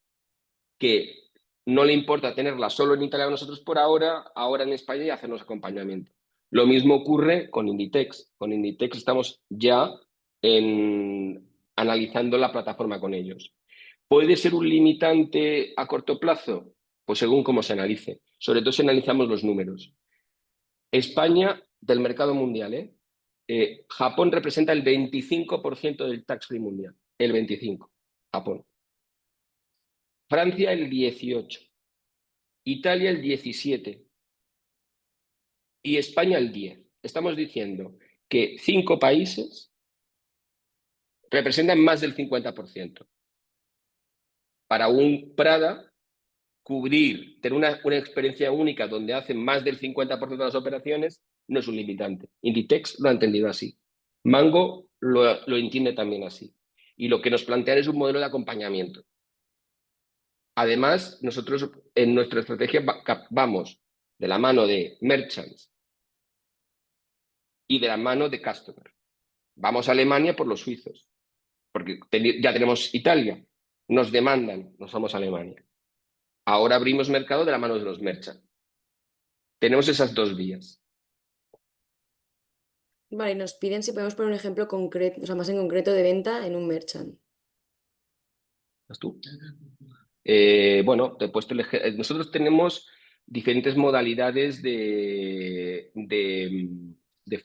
que no le importa tenerla solo en Italia a nosotros por ahora en España y hacernos acompañamiento. Lo mismo ocurre con Inditex. Con Inditex estamos ya analizando la plataforma con ellos. ¿Puede ser un limitante a corto plazo? Pues según cómo se analice. Sobre todo si analizamos los números. España del mercado mundial, Japón representa el 25% del tax free mundial. El 25%. Japón. Francia el 18%. Italia el 17% y España el 10%. Estamos diciendo que 5 países representan más del 50%. Para un Prada, tener una experiencia única donde hacen más del 50% de las operaciones no es un limitante. Inditex lo ha entendido así. Mango lo entiende también así. Y lo que nos plantean es un modelo de acompañamiento. Además, nosotros en nuestra estrategia vamos de la mano de merchants y de la mano de customer. Vamos a Alemania por los suizos, porque ya tenemos Italia, nos demandan, nos vamos a Alemania. Ahora abrimos mercado de la mano de los merchants. Tenemos esas dos vías. Vale, nos piden si podemos poner un ejemplo concreto, o sea, más en concreto de venta en un merchant. ¿Vas tú? Bueno, te he puesto nosotros tenemos diferentes modalidades de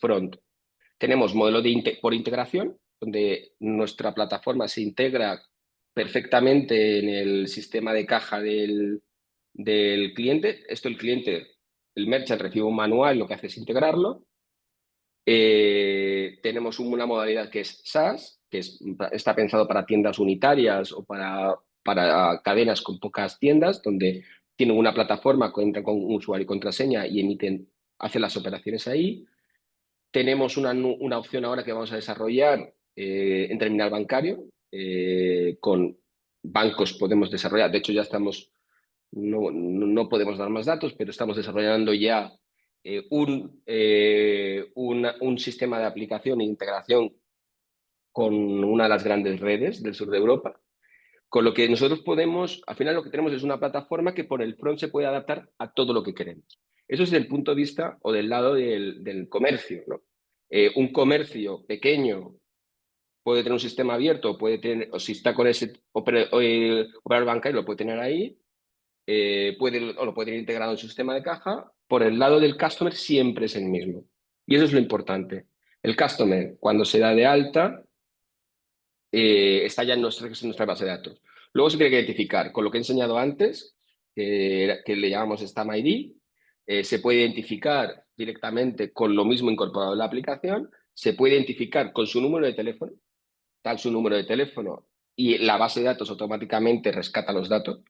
front. Tenemos modelo por integración, donde nuestra plataforma se integra perfectamente en el sistema de caja del cliente. Esto el merchant recibe un manual, lo que hace es integrarlo. Tenemos una modalidad que es SaaS, que está pensado para tiendas unitarias o para cadenas con pocas tiendas, donde tienen una plataforma, entran con un usuario y contraseña y hacen las operaciones ahí. Tenemos una opción ahora que vamos a desarrollar en terminal bancario. Con bancos podemos desarrollar, de hecho ya estamos, no podemos dar más datos, pero estamos desarrollando ya un sistema de aplicación e integración con una de las grandes redes del sur de Europa. Con lo que nosotros al final lo que tenemos es una plataforma que por el front se puede adaptar a todo lo que queremos. Eso es desde el punto de vista o del lado del comercio, ¿no? Un comercio pequeño puede tener un sistema abierto, o si está con ese operador bancario, lo puede tener ahí, o lo puede tener integrado en su sistema de caja. Por el lado del customer siempre es el mismo. Y eso es lo importante. El customer, cuando se da de alta, está ya en nuestra base de datos. Luego se tiene que identificar con lo que he enseñado antes, que le llamamos Stamp ID. Se puede identificar directamente con lo mismo incorporado en la aplicación. Se puede identificar con su número de teléfono, tal su número de teléfono, y la base de datos automáticamente rescata los datos.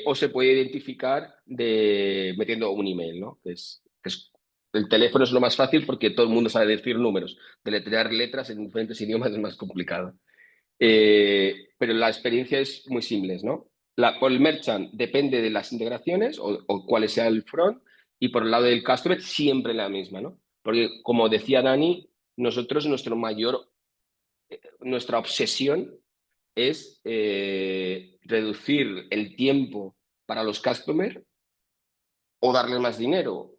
O se puede identificar metiendo un email, ¿no? El teléfono es lo más fácil porque todo el mundo sabe decir números. Deletrear letras en diferentes idiomas es más complicado. Pero la experiencia es muy simple, ¿no? Por el merchant depende de las integraciones o cuál sea el front, y por el lado del customer siempre la misma, ¿no? Porque como decía Dani, nosotros nuestra obsesión es reducir el tiempo para los customers o darles más dinero.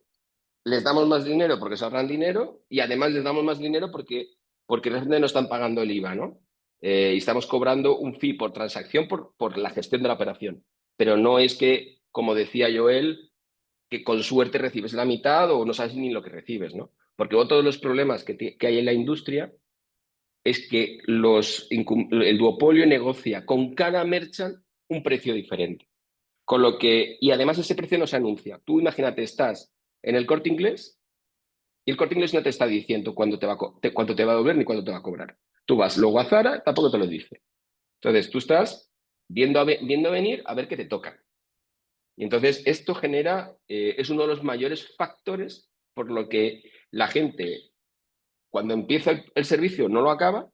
Les damos más dinero porque se ahorran dinero y además les damos más dinero porque realmente no están pagando el IVA, ¿no? Y estamos cobrando un fee por transacción por la gestión de la operación. Pero no es que, como decía Joel, que con suerte recibes la mitad o no sabes ni lo que recibes, ¿no? Porque otro de los problemas que hay en la industria es que el duopolio negocia con cada merchant un precio diferente. Y además ese precio no se anuncia. Tú imagínate, estás en el Corte Inglés y el Corte Inglés no te está diciendo cuánto te va a devolver ni cuánto te va a cobrar. Tú vas luego a Zara, tampoco te lo dice. Entonces tú estás viendo venir a ver qué te toca. Y entonces esto es uno de los mayores factores por lo que la gente, cuando empieza el servicio, no lo acaba,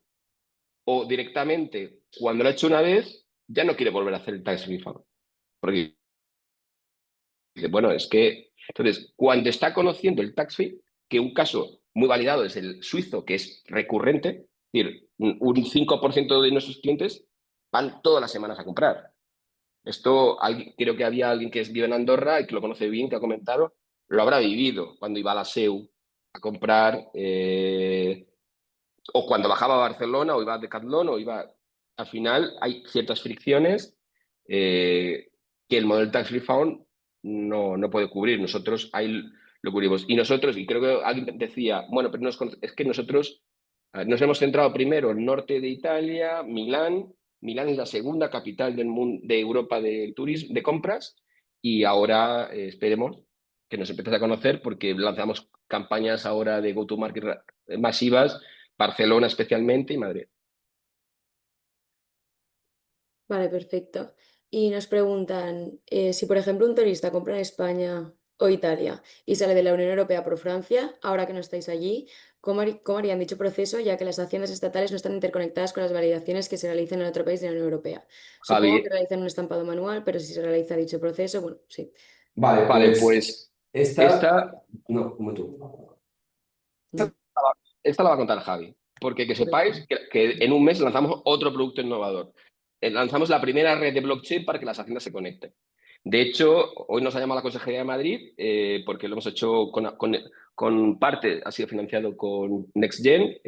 o directamente cuando lo ha hecho una vez, ya no quiere volver a hacer el tax refund. Porque dice, bueno, es que, entonces, cuando está conociendo el tax fee, que un caso muy validado es el suizo, que es recurrente, es decir, un 5% de nuestros clientes van todas las semanas a comprar. Esto creo que había alguien que vive en Andorra y que lo conoce bien, que ha comentado, lo habrá vivido cuando iba a la SEU a comprar, o cuando bajaba a Barcelona, o iba a Decathlon, o iba... Al final hay ciertas fricciones que el modelo tax refund no puede cubrir. Nosotros ahí lo cubrimos. Y nosotros, y creo que alguien decía, bueno, pero es que nosotros nos hemos centrado primero en el norte de Italia, Milán. Milán es la segunda capital del mundo, de Europa de turismo, de compras, y ahora esperemos que nos empieces a conocer porque lanzamos campañas ahora de go-to-market masivas, Barcelona especialmente y Madrid. Vale, perfecto. Y nos preguntan si, por ejemplo, un turista compra en España o Italia y sale de la Unión Europea por Francia, ahora que no estáis allí, ¿cómo harían dicho proceso, ya que las haciendas estatales no están interconectadas con las validaciones que se realicen en otro país de la Unión Europea? Supongo que Javi, realizan un estampado manual, pero si se realiza dicho proceso, bueno, sí. Vale, vale, pues pues esta... esta, No, como tú. No. esta la va a contar Javi, porque que sepáis que en un mes lanzamos otro producto innovador. Lanzamos la primera red de blockchain para que las haciendas se conecten. De hecho, hoy nos ha llamado la Consejería de Madrid porque lo hemos hecho con parte, ha sido financiado con NextGen,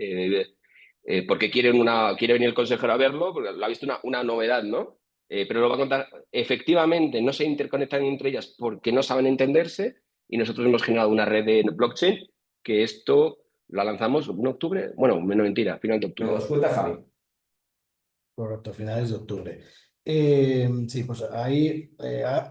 porque quiere venir el consejero a verlo, porque lo ha visto una novedad, ¿no? Pero lo va a contar. Efectivamente, no se interconectan entre ellas porque no saben entenderse y nosotros hemos generado una red de blockchain que esto la lanzamos en octubre. Bueno, no mentira, final de octubre. No, os cuenta Javi. Correcto, finales de octubre. Sí, pues ahí,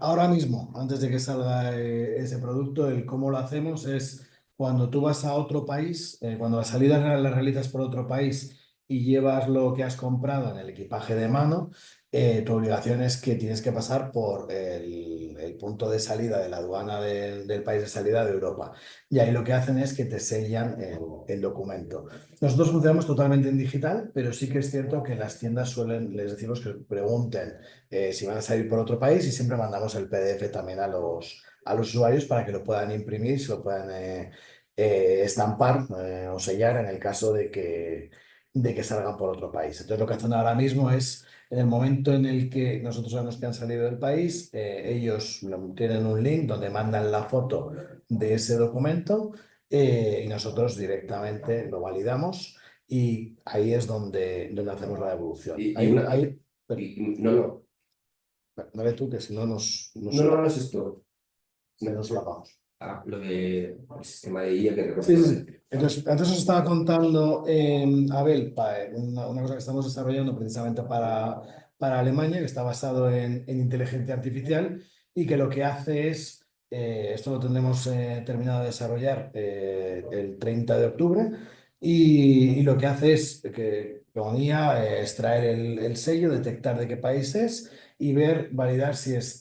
ahora mismo, antes de que salga ese producto, el cómo lo hacemos es cuando tú vas a otro país, cuando la salida la realizas por otro país y llevas lo que has comprado en el equipaje de mano, tu obligación es que tienes que pasar por el punto de salida de la aduana del país de salida de Europa. Y ahí lo que hacen es que te sellan el documento. Nosotros funcionamos totalmente en digital, pero sí que es cierto que las tiendas les decimos que pregunten si van a salir por otro país y siempre mandamos el PDF también a los usuarios para que lo puedan imprimir, se lo puedan estampar o sellar en el caso de que salgan por otro país. Entonces lo que hacen ahora mismo es, en el momento en el que nosotros sabemos que han salido del país, ellos tienen un link donde mandan la foto de ese documento y nosotros directamente lo validamos y ahí es donde hacemos la devolución. No, no. Dale tú que si no No es esto. nos la vamos. Lo del sistema de IA que Sí, sí, sí. Entonces os estaba contando, Abel, una cosa que estamos desarrollando precisamente para Alemania, que está basado en inteligencia artificial y que lo que hace es, esto lo tendremos terminado de desarrollar el 30 de octubre, y lo que hace es que con IA extraer el sello, detectar de qué país es y ver, validar si es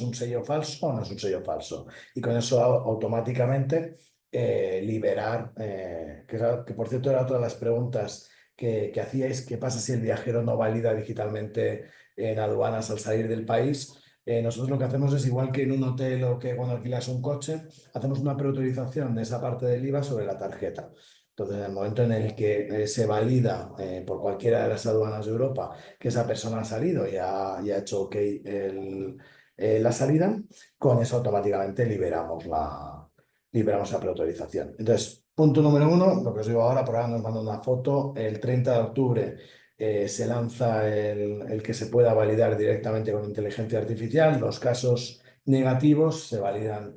un sello falso o no es un sello falso. Y con eso automáticamente liberar, que por cierto era otra de las preguntas que hacíais, ¿qué pasa si el viajero no valida digitalmente en aduanas al salir del país? Nosotros lo que hacemos es igual que en un hotel o que cuando alquilas un coche, hacemos una preautorización de esa parte del IVA sobre la tarjeta. Entonces, en el momento en el que se valida por cualquiera de las aduanas de Europa que esa persona ha salido y ha hecho OK la salida, con eso automáticamente liberamos la preautorización. Entonces, punto número uno, lo que os digo ahora, por ahora nos mandan una foto, el 30 de octubre se lanza el que se pueda validar directamente con inteligencia artificial, los casos negativos se validan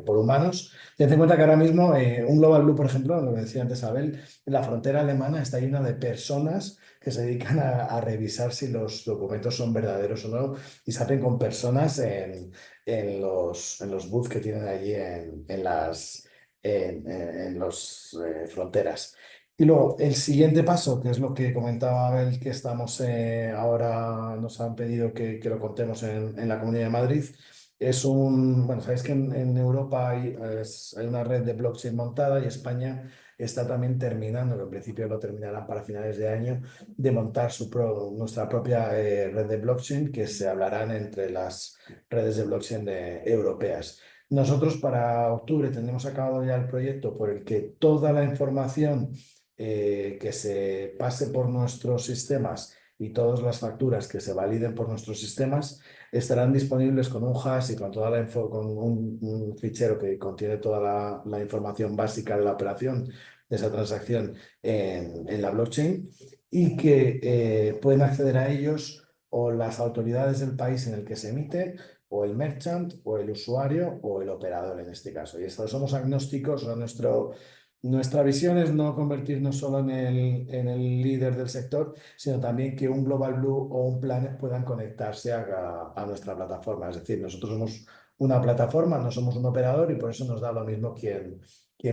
por humanos. Ten en cuenta que ahora mismo un Global Blue, por ejemplo, lo que decía antes Abel, en la frontera alemana está llena de personas que se dedican a revisar si los documentos son verdaderos o no y se hacen con personas en los booths que tienen allí en las fronteras. Y luego, el siguiente paso, que es lo que comentaba Abel, que estamos ahora, nos han pedido que lo contemos en la Comunidad de Madrid, bueno, sabéis que en Europa hay una red de blockchain montada y España está también terminando, que en principio lo terminarán para finales de año, de montar nuestra propia red de blockchain que se hablarán entre las redes de blockchain europeas. Nosotros para octubre tendremos acabado ya el proyecto por el que toda la información que se pase por nuestros sistemas y todas las facturas que se validen por nuestros sistemas estarán disponibles con un hash y con toda la con un fichero que contiene toda la información básica de la operación, de esa transacción en la blockchain, y que pueden acceder a ellos o las autoridades del país en el que se emite, o el merchant, o el usuario, o el operador en este caso. Y esto somos agnósticos, o nuestra visión es no convertirnos solo en el líder del sector, sino también que un Global Blue o un Planet puedan conectarse a nuestra plataforma. Es decir, nosotros somos una plataforma, no somos un operador, y por eso nos da lo mismo quien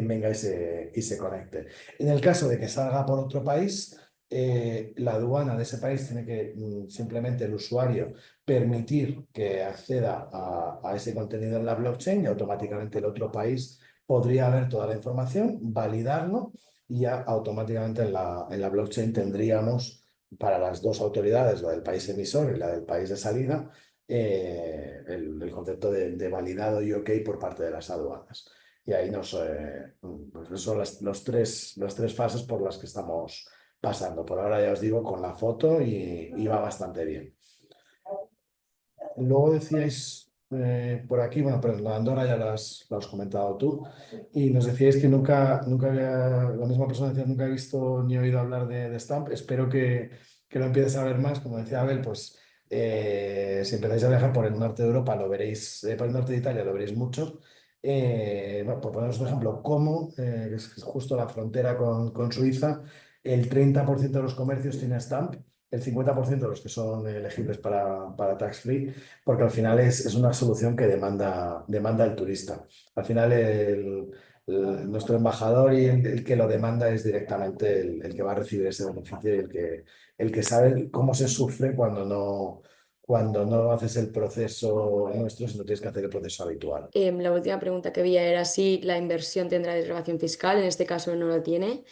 venga y se conecte. En el caso de que salga por otro país, la aduana de ese país tiene que simplemente el usuario permitir que acceda a ese contenido en la blockchain, y automáticamente el otro país podría ver toda la información, validarlo, y ya automáticamente en la blockchain tendríamos para las dos autoridades, la del país emisor y la del país de salida, el concepto de validado y OK por parte de las aduanas. Y ahí pues son las tres fases por las que estamos pasando. Por ahora ya os digo con la foto y va bastante bien. Luego decíais por aquí, bueno, pero la Andorra ya lo has comentado tú, y nos decíais que nunca había, la misma persona decía, nunca he visto ni oído hablar de Stamp. Espero que lo empieces a ver más. Como decía Abel, pues si empezáis a viajar por el norte de Europa, lo veréis, por el norte de Italia lo veréis mucho. Bueno, por poneros un ejemplo, Como, que es justo la frontera con Suiza, el 30% de los comercios tiene Stamp, el 50% de los que son elegibles para tax free, porque al final es una solución que demanda el turista. Al final nuestro embajador y el que lo demanda es directamente el que va a recibir ese beneficio, y el que sabe cómo se sufre cuando no haces el proceso nuestro, sino tienes que hacer el proceso habitual. La última pregunta que había era si la inversión tendrá desgravación fiscal. En este caso no lo tiene.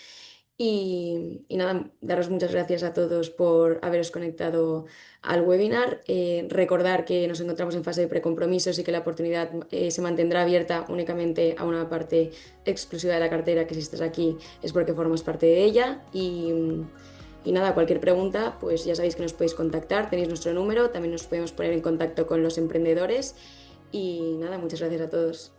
Y nada, daros muchas gracias a todos por haberos conectado al webinar. Recordar que nos encontramos en fase de precompromisos y que la oportunidad se mantendrá abierta únicamente a una parte exclusiva de la cartera, que si estás aquí es porque formas parte de ella. Y nada, cualquier pregunta, pues ya sabéis que nos podéis contactar, tenéis nuestro número, también nos podemos poner en contacto con los emprendedores. Y nada, muchas gracias a todos.